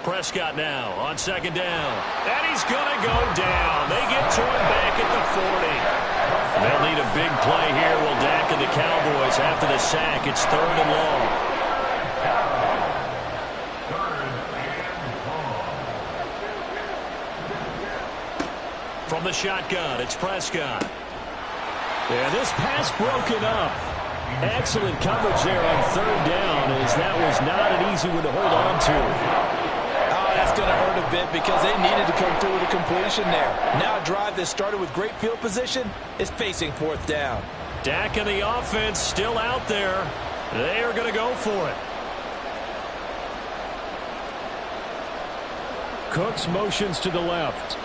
Prescott now on 2nd down. And he's going to go down. They get to him back at the 40. They'll need a big play here, will Dak and the Cowboys after the sack. It's 3rd and long. From the shotgun, it's Prescott. And this pass broken up. Excellent coverage there on 3rd down, as that was not an easy one to hold on to. Oh, that's going to hurt a bit because they needed to come through with a completion there. Now a drive that started with great field position is facing 4th down. Dak and the offense still out there. They are going to go for it. Cooks motions to the left.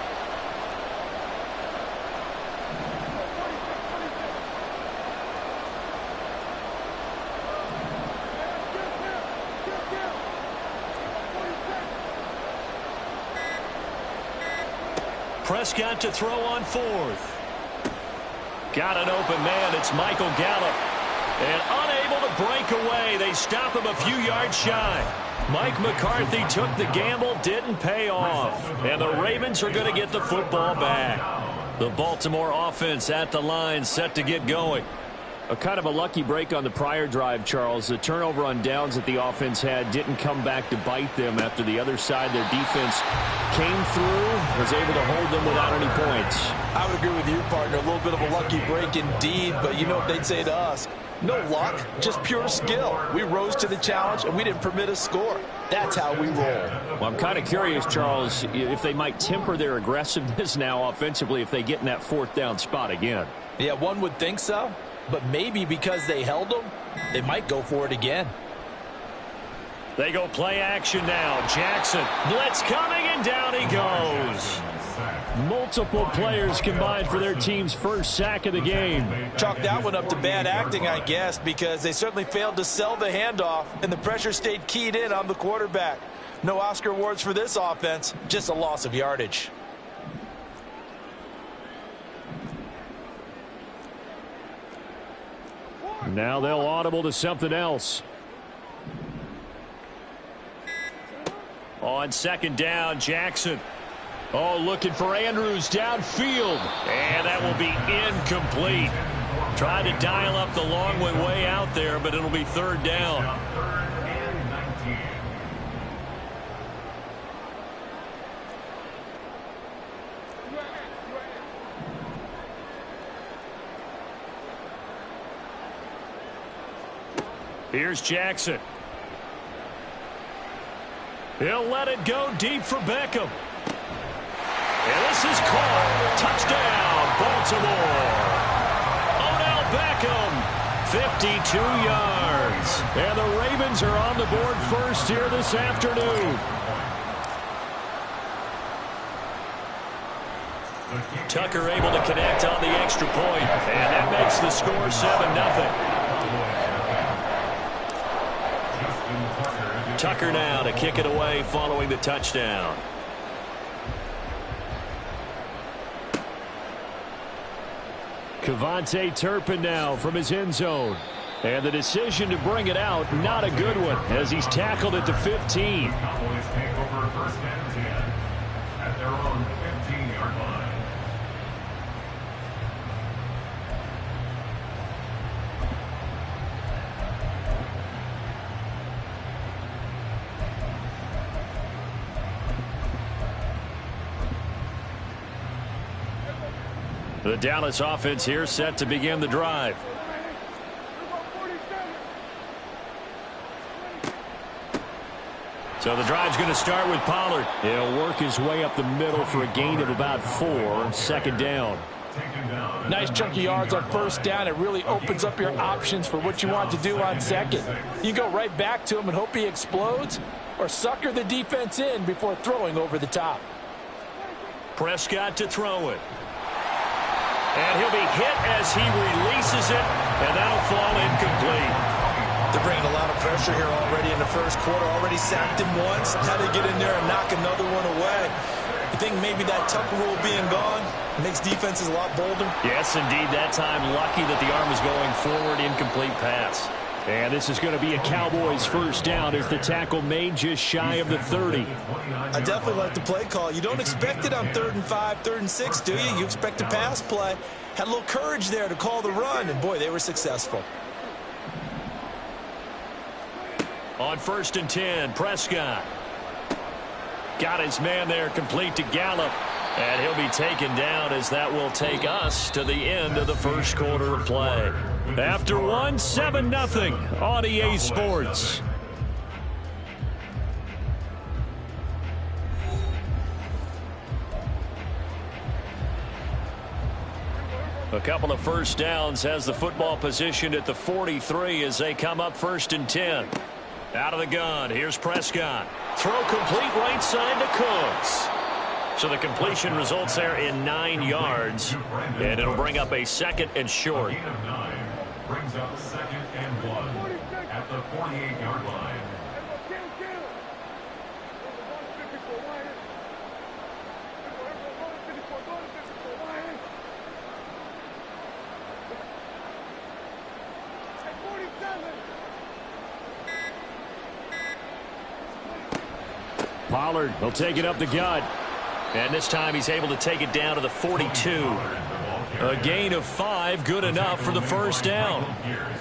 Prescott to throw on 4th. Got an open man. It's Michael Gallup. And unable to break away. They stop him a few yards shy. Mike McCarthy took the gamble, didn't pay off. And the Ravens are going to get the football back. The Baltimore offense at the line, set to get going. A kind of a lucky break on the prior drive, Charles. The turnover on downs that the offense had didn't come back to bite them after the other side. Their defense came through, was able to hold them without any points. I would agree with you, partner. A little bit of a lucky break indeed, but you know what they'd say to us? No luck, just pure skill. We rose to the challenge, and we didn't permit a score. That's how we roll. Well, I'm kind of curious, Charles, if they might temper their aggressiveness now offensively if they get in that 4th down spot again. Yeah, one would think so. But maybe because they held them, they might go for it again. They go play action now. Jackson, blitz coming, and down he goes. Multiple players combined for their team's first sack of the game. Chalk that one up to bad acting, I guess, because they certainly failed to sell the handoff, and the pressure stayed keyed in on the quarterback. No Oscar awards for this offense, just a loss of yardage. Now they'll audible to something else. On second down, Jackson. Oh, looking for Andrews downfield. And that will be incomplete. Tried to dial up the long way out there, but it'll be third down. Here's Jackson. He'll let it go deep for Beckham. And this is caught. Touchdown, Baltimore. Odell Beckham, 52 yards. And the Ravens are on the board first here this afternoon. Tucker able to connect on the extra point. And that makes the score 7-0. Tucker now to kick it away following the touchdown. Kevontae Turpin now from his end zone. And the decision to bring it out, not a good one, as he's tackled at the 15. Cowboys take over first and 10 at their own 15-yard line. The Dallas offense here set to begin the drive. So the drive's going to start with Pollard. He'll work his way up the middle for a gain of about 4. Second down. Nice chunky yards on first down. It really opens up your options for what you want to do on second. You go right back to him and hope he explodes, or sucker the defense in before throwing over the top. Prescott to throw it. And he'll be hit as he releases it, and that'll fall incomplete. They're bringing a lot of pressure here already in the first quarter. Already sacked him once. Had to get in there and knock another one away. You think maybe that Tucker rule being gone makes defenses a lot bolder? Yes, indeed. That time, lucky that the arm is going forward. Incomplete pass. And this is going to be a Cowboys first down as the tackle made just shy of the 30. I definitely like the play call. You don't expect it on 3rd and 5, 3rd and 6, do you? You expect a pass play. Had a little courage there to call the run, and boy, they were successful. On 1st and 10, Prescott. Got his man there complete to Gallup. And he'll be taken down as that will take us to the end of the first quarter of play. After one, 7-0 on EA Sports. A couple of first downs has the football positioned at the 43 as they come up 1st and 10. Out of the gun, here's Prescott. Throw complete right side to Cooks. So the completion results there in 9 yards, and it'll bring up a 2nd and short. A gain of 9 brings up 2nd and 1 at the 48-yard line. Pollard will take it up the gut. And this time he's able to take it down to the 42. A gain of 5, good enough for the first down.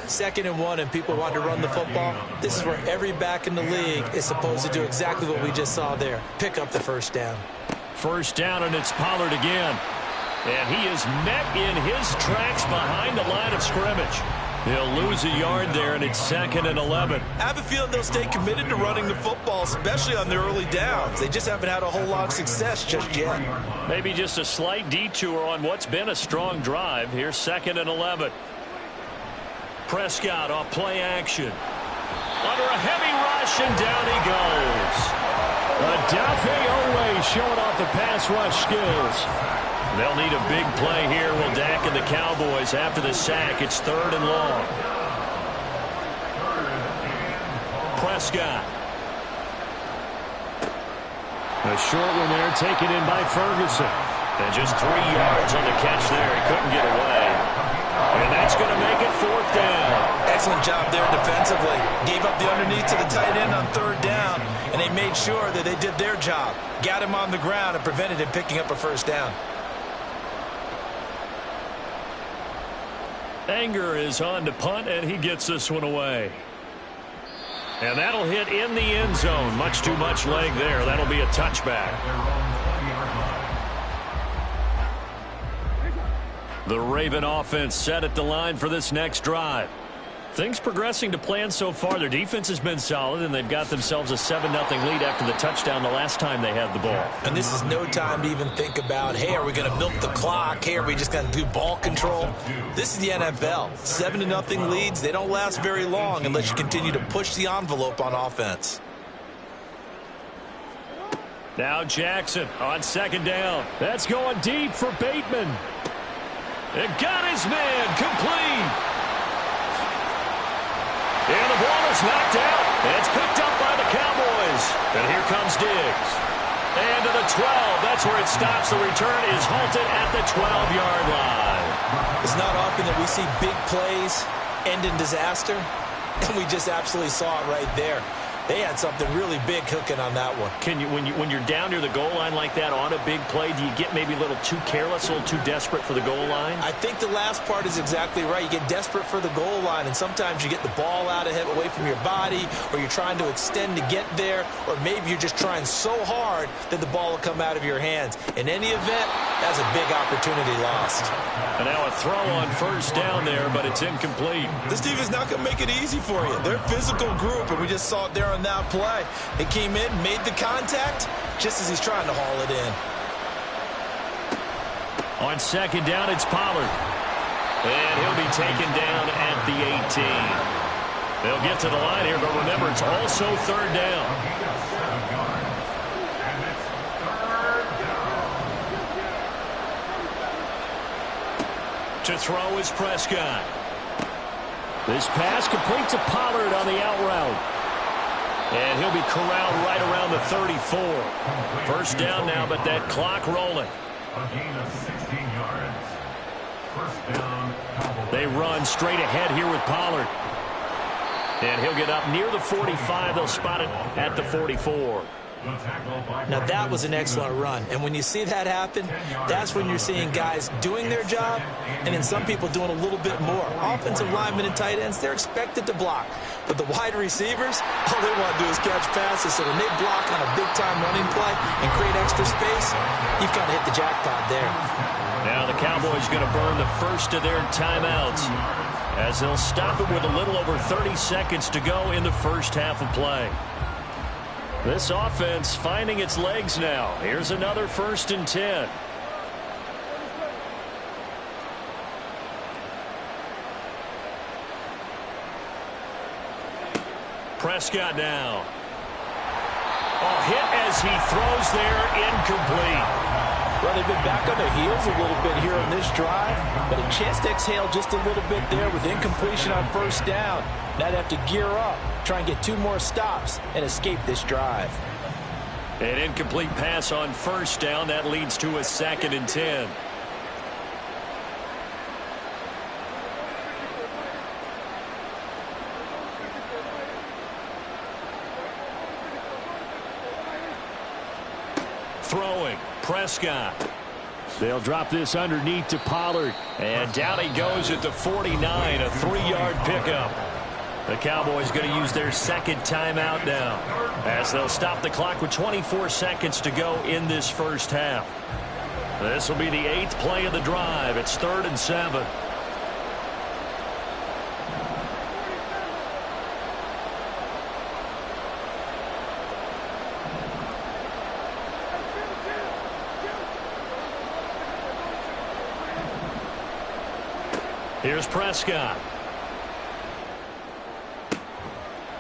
2nd and 1, and people want to run the football. This is where every back in the league is supposed to do exactly what we just saw there. Pick up the first down. First down, and it's Pollard again. And he is met in his tracks behind the line of scrimmage. He'll lose a yard there, and it's 2nd and 11. I have a feeling they'll stay committed to running the football, especially on their early downs. They just haven't had a whole lot of success just yet. Maybe just a slight detour on what's been a strong drive. Here's 2nd and 11. Prescott off play action. Under a heavy rush, and down he goes. always showing off the pass rush skills. They'll need a big play here. Will Dak and the Cowboys after the sack. It's 3rd and long. Prescott. A short one there taken in by Ferguson. And just 3 yards on the catch there. He couldn't get away. And that's going to make it 4th down. Excellent job there defensively. Gave up the underneath to the tight end on 3rd down, and they made sure that they did their job. Got him on the ground and prevented him picking up a 1st down. Anger is on to punt, and he gets this one away. And that'll hit in the end zone. Much too much leg there. That'll be a touchback. The Raven offense set at the line for this next drive. Things progressing to plan so far. Their defense has been solid, and they've got themselves a 7-0 lead after the touchdown the last time they had the ball. And this is no time to even think about, hey, are we going to milk the clock? Hey, are we just going to do ball control? This is the NFL. 7-0 leads, they don't last very long unless you continue to push the envelope on offense. Now Jackson on 2nd down. That's going deep for Bateman. It got his man complete. And the ball is knocked out. It's picked up by the Cowboys. And here comes Diggs. And to the 12. That's where it stops. The return is halted at the 12-yard line. It's not often that we see big plays end in disaster. And we just absolutely saw it right there. They had something really big cooking on that one. Can you, when you're down near the goal line like that on a big play, do you get maybe a little too careless, a little too desperate for the goal line? I think the last part is exactly right. You get desperate for the goal line, and sometimes you get the ball out ahead, away from your body, or you're trying to extend to get there, or maybe you're just trying so hard that the ball will come out of your hands. In any event, that's a big opportunity lost. And now a throw on 1st down there, but it's incomplete. This team is not going to make it easy for you. They're a physical group, and we just saw it there on that play. They came in, made the contact, just as he's trying to haul it in. On 2nd down, it's Pollard. And he'll be taken down at the 18. They'll get to the line here, but remember, it's also 3rd down. To throw is Prescott. This pass complete to Pollard on the out route. And he'll be corralled right around the 34. 1st down now, but that clock rolling. A gain of 16 yards. 1st down, Cowboys. They run straight ahead here with Pollard. And he'll get up near the 45. They'll spot it at the 44. Now that was an excellent run, and when you see that happen, that's when you're seeing guys doing their job and then some people doing a little bit more. Offensive linemen and tight ends, they're expected to block, but the wide receivers, all they want to do is catch passes. So when they block on a big-time running play and create extra space, you've kind of hit the jackpot there. Now the Cowboys going to burn the first of their timeouts as they'll stop it with a little over 30 seconds to go in the first half of play. This offense finding its legs now. Here's another 1st and 10. Prescott now. Oh, hit as he throws there, incomplete. Well, they've been back on their heels a little bit here on this drive, but a chance to exhale just a little bit there with incompletion on 1st down. Now they have to gear up, try and get 2 more stops, and escape this drive. An incomplete pass on 1st down. That leads to a 2nd and 10. Throwing, Prescott. They'll drop this underneath to Pollard. And down he goes at the 49, a 3-yard pickup. The Cowboys going to use their 2nd timeout now as they'll stop the clock with 24 seconds to go in this first half. This will be the 8th play of the drive. It's 3rd and 7. Here's Prescott.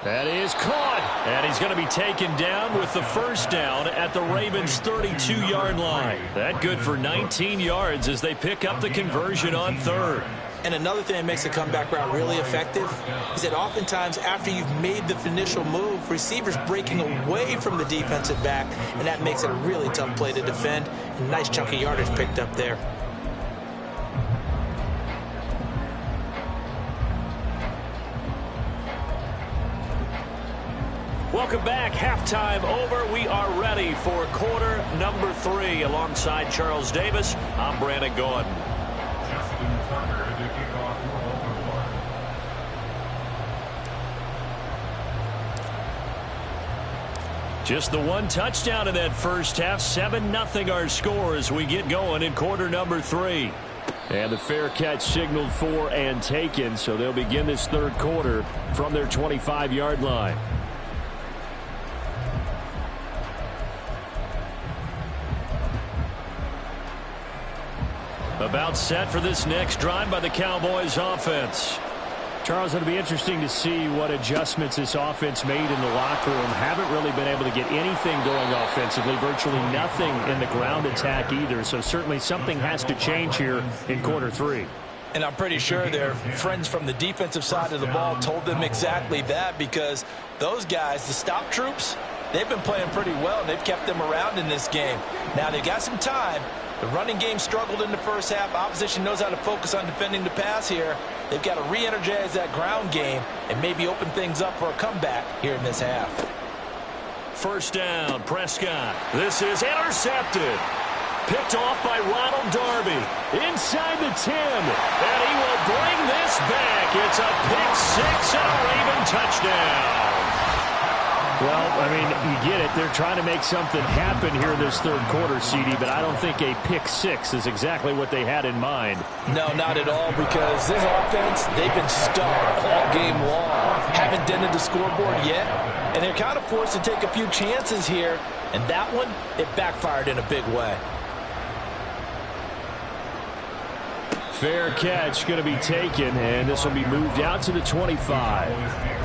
That is caught. And he's going to be taken down with the first down at the Ravens' 32-yard line. That good for 19 yards as they pick up the conversion on third. And another thing that makes a comeback route really effective is that oftentimes after you've made the initial move, receivers breaking away from the defensive back, and that makes it a really tough play to defend. And nice chunk of yardage picked up there. Welcome back. Halftime over. We are ready for quarter number 3. Alongside Charles Davis, I'm Brandon Gordon. Justin Tucker to kick off for Baltimore. Just the one touchdown in that first half. 7-0 our score as we get going in quarter number 3. And the fair catch signaled for and taken, so they'll begin this third quarter from their 25-yard line. About set for this next drive by the Cowboys offense. Charles, it'll be interesting to see what adjustments this offense made in the locker room. Haven't really been able to get anything going offensively, virtually nothing in the ground attack either. So certainly something has to change here in quarter 3. And I'm pretty sure their friends from the defensive side of the ball told them exactly that, because those guys, the stop troops, they've been playing pretty well, and they've kept them around in this game. Now they've got some time. The running game struggled in the first half. Opposition knows how to focus on defending the pass here. They've got to re-energize that ground game and maybe open things up for a comeback here in this half. First down, Prescott. This is intercepted. Picked off by Ronald Darby. Inside the 10. And he will bring this back. It's a pick 6 and a Raven touchdown. Well, I mean, you get it. They're trying to make something happen here in this third quarter, CD, but I don't think a pick 6 is exactly what they had in mind. No, not at all, because this offense, they've been stuck all game long. Haven't dented the scoreboard yet, and they're kind of forced to take a few chances here, and that one, it backfired in a big way. Fair catch going to be taken, and this will be moved out to the 25.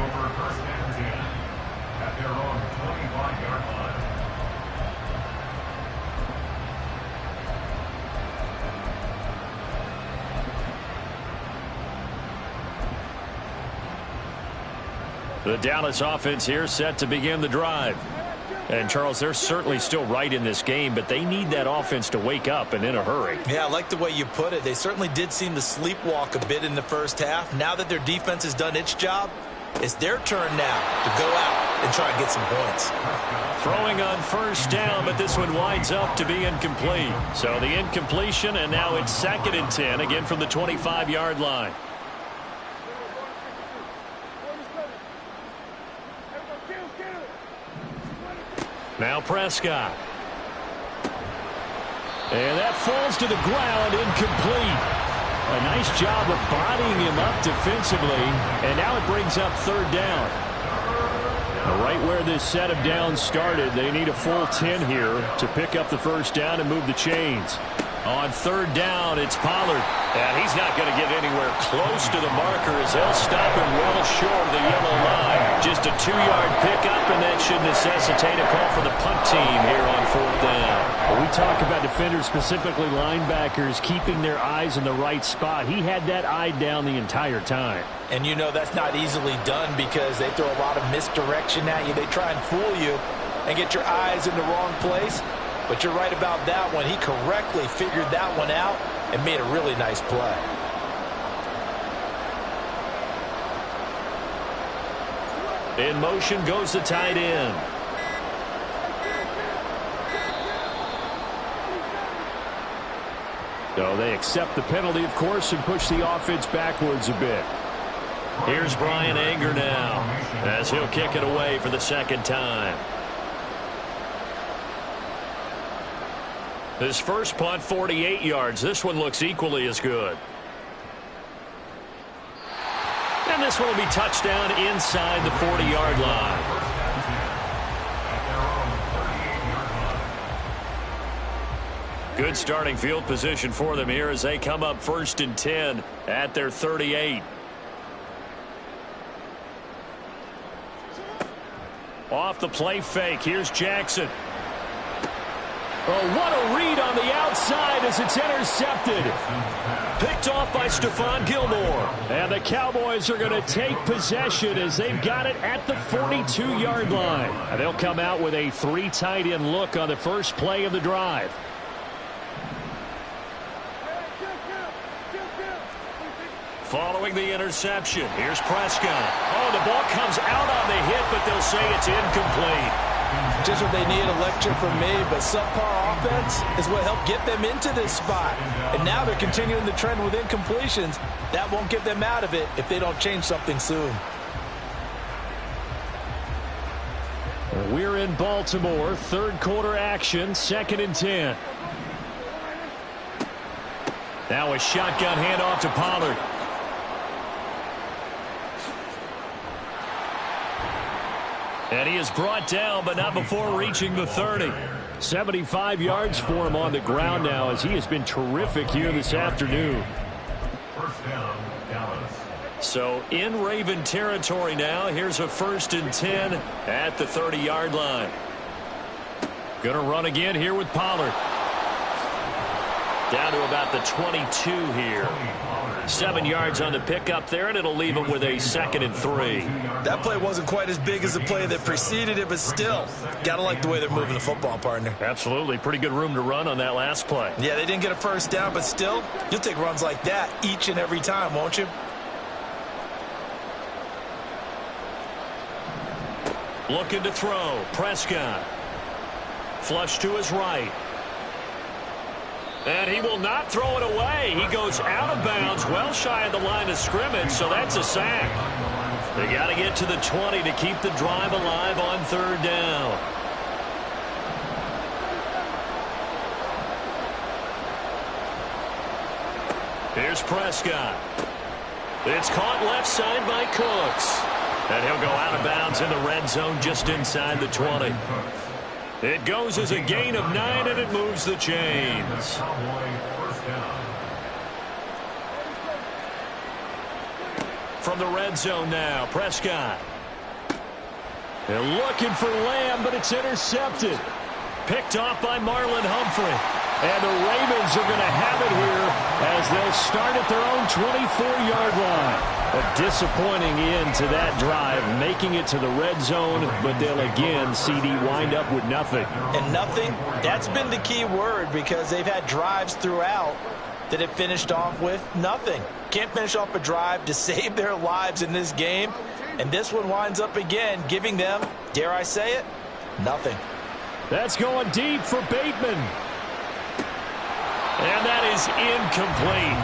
The Dallas offense here set to begin the drive. And, Charles, they're certainly still right in this game, but they need that offense to wake up and in a hurry. Yeah, I like the way you put it. They certainly did seem to sleepwalk a bit in the first half. Now that their defense has done its job, it's their turn now to go out and try and get some points. Throwing on first down, but this one winds up to be incomplete. So the incompletion, and now it's 2nd and 10, again from the 25-yard line. Now Prescott. And that falls to the ground, incomplete. A nice job of bodying him up defensively, and now it brings up third down. Right where this set of downs started, they need a full 10 here to pick up the first down and move the chains. On third down, it's Pollard. And he's not going to get anywhere close to the marker as they'll stop him well short of the yellow line. Just a 2-yard pickup, and that should necessitate a call for the punt team here on fourth down. When we talk about defenders, specifically linebackers, keeping their eyes in the right spot. He had that eye down the entire time. And you know that's not easily done because they throw a lot of misdirection at you. They try and fool you and get your eyes in the wrong place. But you're right about that one. He correctly figured that one out and made a really nice play. In motion goes the tight end. So they accept the penalty, of course, and push the offense backwards a bit. Here's Brian Anger now as he'll kick it away for the second time. His first punt, 48 yards. This one looks equally as good. And this one will be touchdown inside the 40-yard line. Good starting field position for them here as they come up 1st and 10 at their 38. Off the play fake, here's Jackson. Oh, what a read on the outside as it's intercepted. Picked off by Stephon Gilmore. And the Cowboys are going to take possession as they've got it at the 42-yard line. And they'll come out with a 3 tight end look on the first play of the drive. Following the interception, here's Prescott. Oh, the ball comes out on the hit, but they'll say it's incomplete. Just what they need, a lecture from me, but subpar offense is what helped get them into this spot. And now they're continuing the trend with incompletions. That won't get them out of it if they don't change something soon. We're in Baltimore, third quarter action, 2nd and 10. Now a shotgun handoff to Pollard. And he is brought down, but not before reaching the 30. 75 yards for him on the ground now as he has been terrific here this afternoon. First down, Dallas. So in Raven territory now. Here's a 1st and 10 at the 30-yard line. Gonna run again here with Pollard. Down to about the 22 here. 7 yards on the pickup there, and it'll leave him with a 2nd and 3. That play wasn't quite as big as the play that preceded it, but still, gotta like the way they're moving the football, partner. Absolutely. Pretty good room to run on that last play. Yeah, they didn't get a first down, but still, you'll take runs like that each and every time, won't you? Looking to throw. Prescott. Flush to his right. And he will not throw it away. He goes out of bounds, well shy of the line of scrimmage, so that's a sack. They got to get to the 20 to keep the drive alive on 3rd down. Here's Prescott. It's caught left side by Cooks. And he'll go out of bounds in the red zone just inside the 20. It goes as a gain of 9, and it moves the chains. From the red zone now, Prescott. They're looking for Lamb, but it's intercepted. Picked off by Marlon Humphrey. And the Ravens are going to have it here as they'll start at their own 24-yard line. A disappointing end to that drive, making it to the red zone, but they'll again, CD, wind up with nothing. And nothing, that's been the key word because they've had drives throughout that have finished off with nothing. Can't finish off a drive to save their lives in this game. And this one winds up again, giving them, dare I say it, nothing. That's going deep for Bateman. And that is incomplete.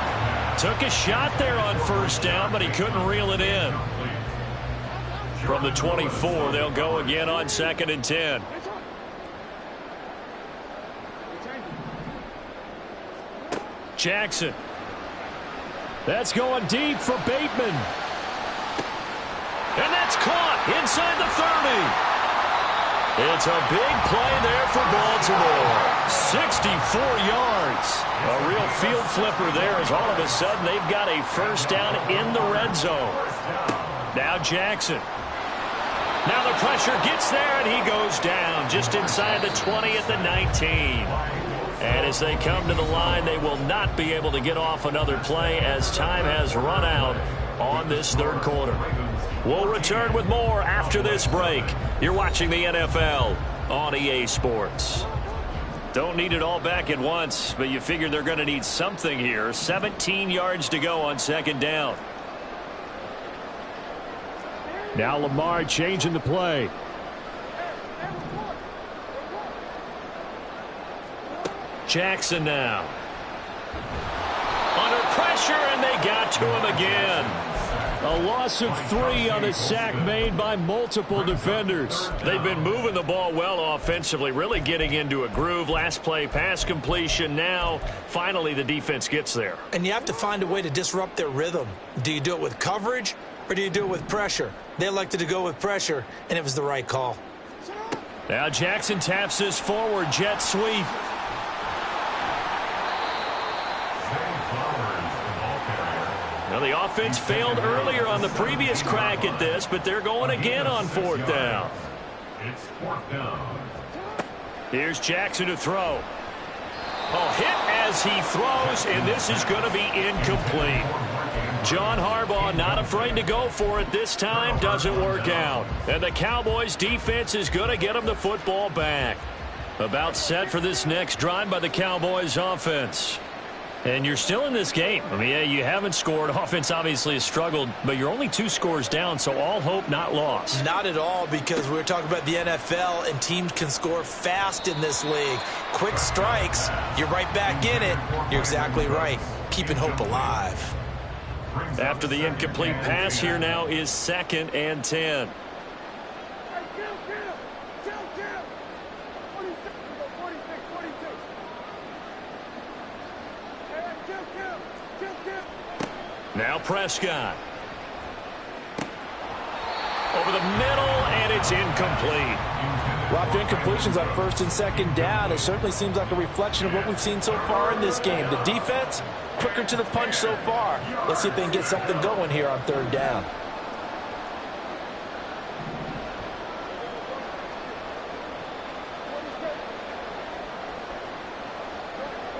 Took a shot there on 1st down, but he couldn't reel it in. From the 24, they'll go again on 2nd and 10. Jackson. That's going deep for Bateman. And that's caught inside the 30. It's a big play there for Baltimore. 64 yards. A real field flipper there as all of a sudden they've got a 1st down in the red zone. Now Jackson. Now the pressure gets there and he goes down just inside the 20 at the 19. And as they come to the line, they will not be able to get off another play as time has run out on this 3rd quarter. We'll return with more after this break. You're watching the NFL on EA Sports. Don't need it all back at once, but you figure they're going to need something here. 17 yards to go on 2nd down. Now Lamar changing the play. Jackson now. Under pressure, and they got to him again. A loss of 3 on the sack made by multiple defenders. They've been moving the ball well offensively, really getting into a groove. Last play, pass completion. Now, finally, the defense gets there. And you have to find a way to disrupt their rhythm. Do you do it with coverage, or do you do it with pressure? They elected to go with pressure, and it was the right call. Now Jackson taps his forward jet sweep. Now the offense failed earlier on the previous crack at this, but they're going again on 4th down. It's 4th down. Here's Jackson to throw. Oh, hit as he throws, and this is going to be incomplete. John Harbaugh not afraid to go for it this time. Doesn't work out. And the Cowboys defense is going to get him the football back. About set for this next drive by the Cowboys offense. And you're still in this game. I mean, yeah, you haven't scored. Offense obviously has struggled, but you're only 2 scores down, so all hope not lost. Not at all, because we're talking about the NFL, and teams can score fast in this league. Quick strikes, you're right back in it. You're exactly right. Keeping hope alive. After the incomplete pass, here now is 2nd and 10. Now Prescott. Over the middle, and it's incomplete. Well, after incompletions on 1st and 2nd down, it certainly seems like a reflection of what we've seen so far in this game. The defense, quicker to the punch so far. Let's see if they can get something going here on 3rd down.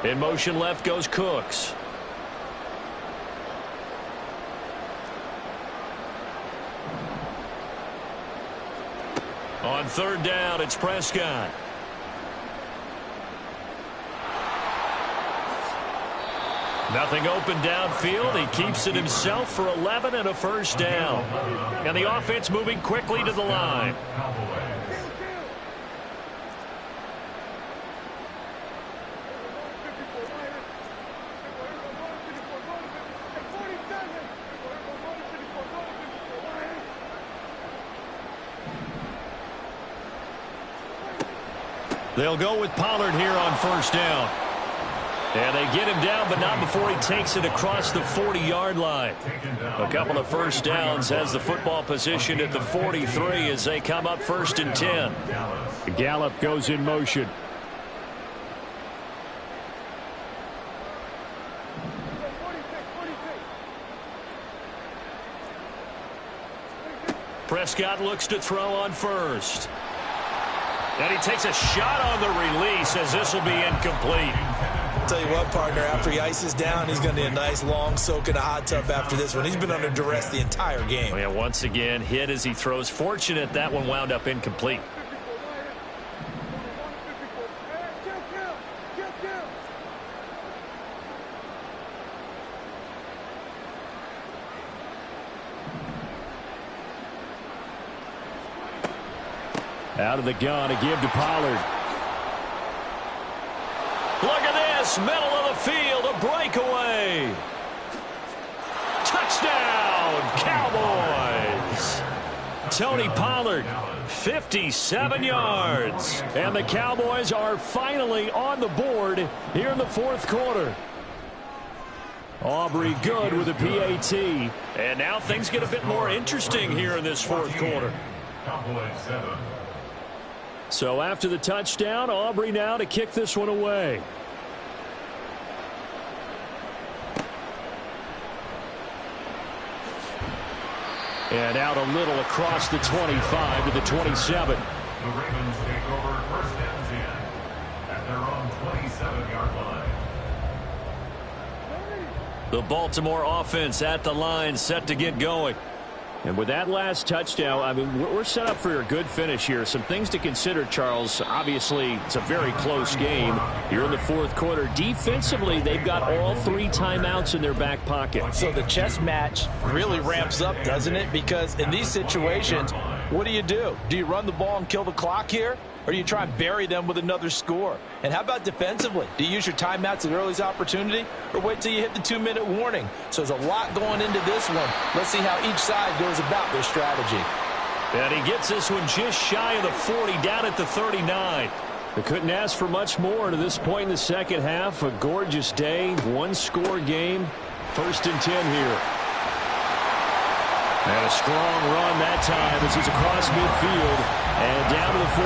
In motion left goes Cooks. On 3rd down, it's Prescott. Nothing open downfield. He keeps it himself for 11 and a 1st down. And the offense moving quickly to the line. They'll go with Pollard here on 1st down. And they get him down, but not before he takes it across the 40-yard line. A couple of 1st downs, has the football position at the 43 as they come up 1st and 10. Gallup goes in motion. Prescott looks to throw on 1st. And he takes a shot on the release as this will be incomplete. I'll tell you what, partner, after he ices down, he's going to need a nice long soak in a hot tub after this one. He's been under duress the entire game. Oh, yeah, once again, hit as he throws. Fortunate that one wound up incomplete. Out of the gun, a give to Pollard. Look at this, middle of the field, a breakaway. Touchdown, Cowboys. Tony Pollard, 57 yards. And the Cowboys are finally on the board here in the 4th quarter. Aubrey good with a PAT. And now things get a bit more interesting here in this 4th quarter. Cowboys 7. So after the touchdown, Aubrey now to kick this one away. And out a little across the 25 to the 27. The Ravens take over 1st and 10 at their own 27-yard line. The Baltimore offense at the line, set to get going. And with that last touchdown, I mean, we're set up for a good finish here. Some things to consider, Charles. Obviously, it's a very close game. You're in the 4th quarter. Defensively, they've got all 3 timeouts in their back pocket. So the chess match really ramps up, doesn't it? Because in these situations, what do? Do you run the ball and kill the clock here? Or do you try and bury them with another score? And how about defensively? Do you use your timeouts at earliest opportunity? Or wait till you hit the 2-minute warning? So there's a lot going into this one. Let's see how each side goes about their strategy. And he gets this one just shy of the 40, down at the 39. They couldn't ask for much more to this point in the second half. A gorgeous day, 1-score game. 1st and 10 here. And a strong run that time as he's across midfield and down to the 43.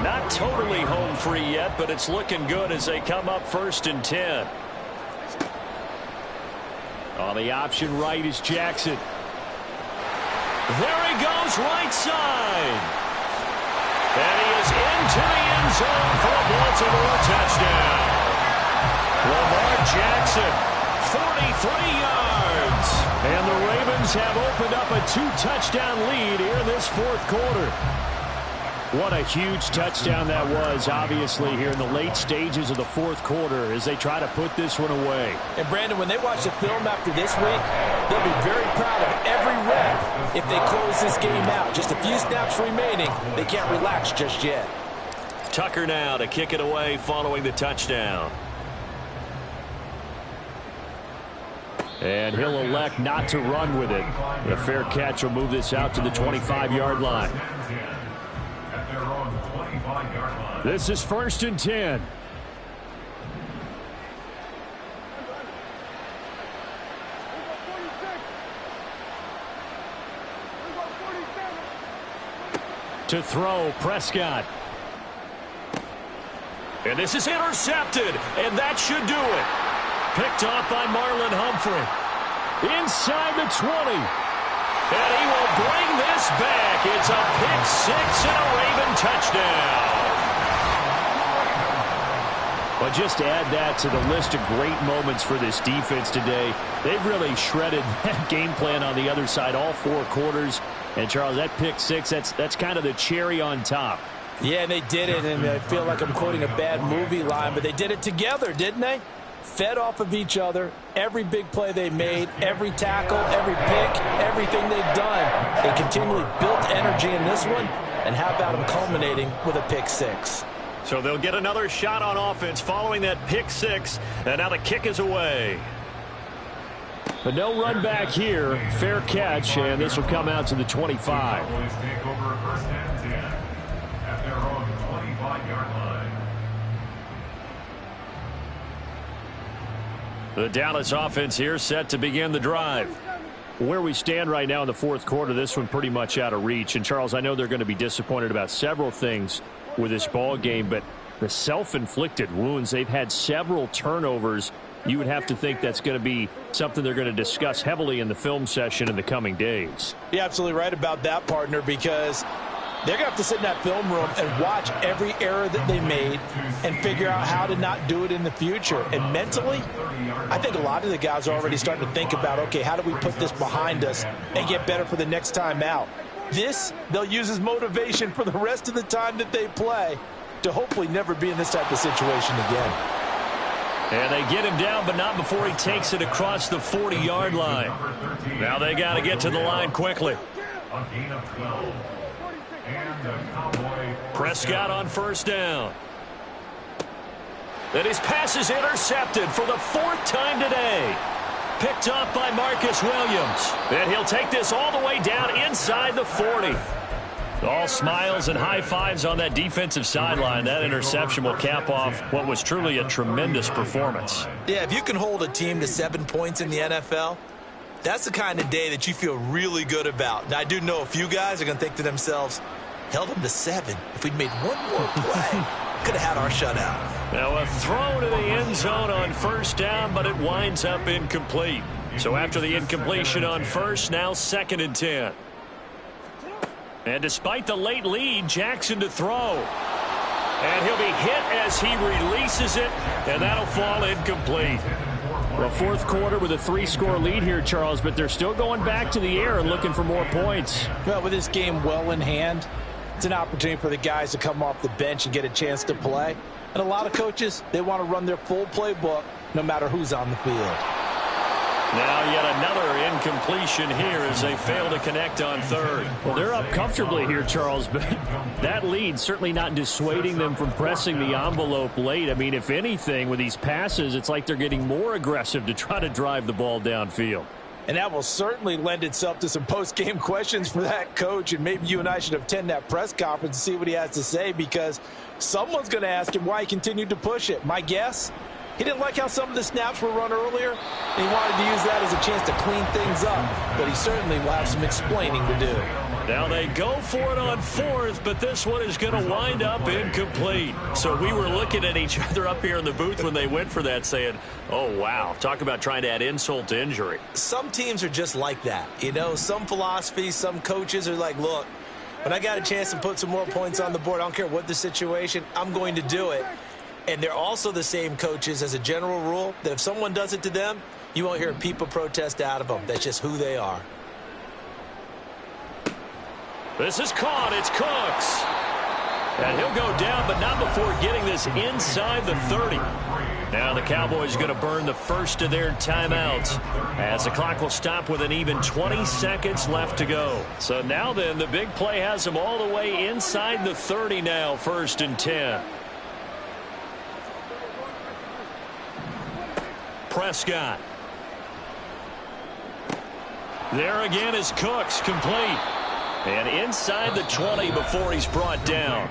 Not totally home free yet, but it's looking good as they come up 1st and 10. On the option right is Jackson. There he goes, right side. And he is into the end zone for a Baltimore touchdown. Lamar Jackson, 43 yards. And the Ravens have opened up a 2-touchdown lead here in this fourth quarter. What a huge touchdown that was, obviously, here in the late stages of the fourth quarter as they try to put this one away. And, Brandon, when they watch the film after this week, they'll be very proud of every rep if they close this game out. Just a few snaps remaining. They can't relax just yet. Tucker now to kick it away following the touchdown. And he'll elect not to run with it. A fair catch will move this out to the 25-yard line. This is 1st and 10. To throw, Prescott. And this is intercepted, and that should do it. Picked off by Marlon Humphrey. Inside the 20. And he will bring this back. It's a pick six and a Raven touchdown. But just to add that to the list of great moments for this defense today, they've really shredded that game plan on the other side all 4 quarters. And, Charles, that pick six, that's kind of the cherry on top. Yeah, and they did it, and I feel like I'm quoting a bad movie line, but they did it together, didn't they? Fed off of each other, every big play they made, every tackle, every pick, everything they've done. They continually built energy in this one, and how about them culminating with a pick six? So they'll get another shot on offense following that pick six, and now the kick is away. But no run back here. Fair catch, and this will come out to the 25. Cowboys take over 1st and 10 at their own 25-yard line. The Dallas offense here set to begin the drive. Where we stand right now in the fourth quarter, this one pretty much out of reach. And, Charles, I know they're going to be disappointed about several things with this ball game, but the self-inflicted wounds, they've had several turnovers. You would have to think that's going to be something they're going to discuss heavily in the film session in the coming days. You're absolutely right about that, partner, because they're going to have to sit in that film room and watch every error that they made and figure out how to not do it in the future. And mentally, I think a lot of the guys are already starting to think about, okay, how do we put this behind us and get better for the next time out? This, they'll use as motivation for the rest of the time that they play to hopefully never be in this type of situation again. And they get him down, but not before he takes it across the 40-yard line. Now they got to get to the line quickly. A gain of 12. And the Cowboy Prescott on 1st down. And his pass is intercepted for the 4th time today. Picked off by Marcus Williams. And he'll take this all the way down inside the 40. All smiles and high fives on that defensive sideline. That interception will cap off what was truly a tremendous performance. Yeah, if you can hold a team to 7 points in the NFL, that's the kind of day that you feel really good about. Now, I do know a few guys are going to think to themselves, held them to 7. If we'd made one more play, could have had our shutout. Now a throw to the end zone on 1st down, but it winds up incomplete. So after the incompletion on 1st, now 2nd and 10. And despite the late lead, Jackson to throw. And he'll be hit as he releases it, and that'll fall incomplete. Well, fourth quarter with a 3-score lead here, Charles, but they're still going back to the air and looking for more points. Well, with this game well in hand, it's an opportunity for the guys to come off the bench and get a chance to play. And a lot of coaches, they want to run their full playbook no matter who's on the field. Now yet another incompletion here as they fail to connect on 3rd. Well, they're up comfortably here, Charles, but that lead certainly not dissuading them from pressing the envelope late. I mean, if anything, with these passes, it's like they're getting more aggressive to try to drive the ball downfield. And that will certainly lend itself to some post-game questions for that coach, and maybe you and I should attend that press conference and see what he has to say, because someone's going to ask him why he continued to push it. My guess, He didn't like how some of the snaps were run earlier, and he wanted to use that as a chance to clean things up, but he certainly will have some explaining to do. Now they go for it on 4th, but this one is going to wind up incomplete. So we were looking at each other up here in the booth when they went for that saying, oh, wow, talk about trying to add insult to injury. Some teams are just like that. You know, some philosophies, some coaches are like, look, when I got a chance to put some more points on the board, I don't care what the situation, I'm going to do it. And they're also the same coaches as a general rule that if someone does it to them, you won't hear a people protest out of them. That's just who they are. This is caught. It's Cooks. And he'll go down, but not before getting this inside the 30. Now the Cowboys going to burn the first of their timeouts as the clock will stop with an even 20 seconds left to go. So now then, the big play has them all the way inside the 30 now, 1st and 10. Prescott. There again is Cooks, complete. And inside the 20 before he's brought down.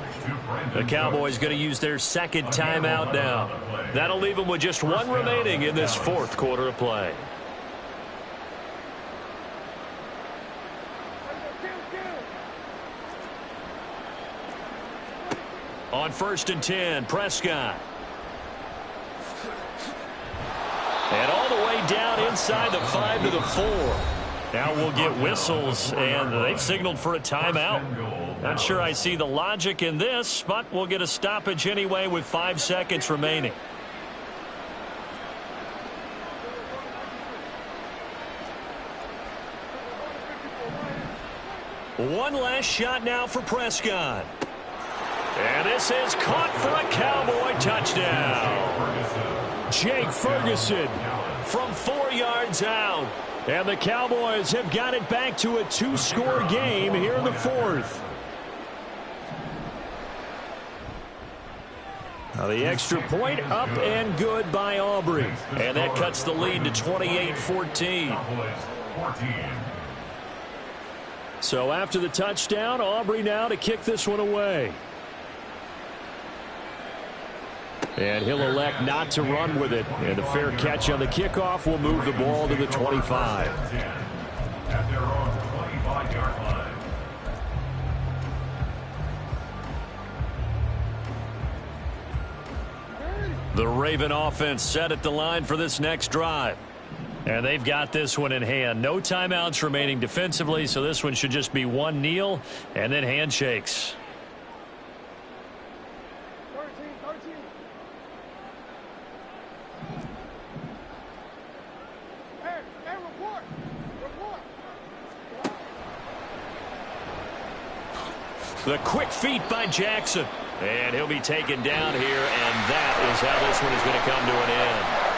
The Cowboys going to use their second timeout now. That'll leave them with just one remaining in this 4th quarter of play. On 1st and 10, Prescott. And all the way down inside the 5 to the 4. Now we'll get whistles, and they've signaled for a timeout. Not sure I see the logic in this, but we'll get a stoppage anyway with 5 seconds remaining. One last shot now for Prescott. And this is caught for a Cowboy touchdown. Jake Ferguson from 4 yards out. And the Cowboys have got it back to a 2-score game here in the 4th. Now the extra point up and good by Aubrey. And that cuts the lead to 28-14. So after the touchdown, Aubrey now to kick this one away. And he'll elect not to run with it. And the fair catch on the kickoff will move the ball to the 25. At their own 25-yard line. The Raven offense set at the line for this next drive. And they've got this one in hand. No timeouts remaining defensively, so this one should just be one kneel and then handshakes. The quick feet by Jackson. And he'll be taken down here, and that is how this one is going to come to an end.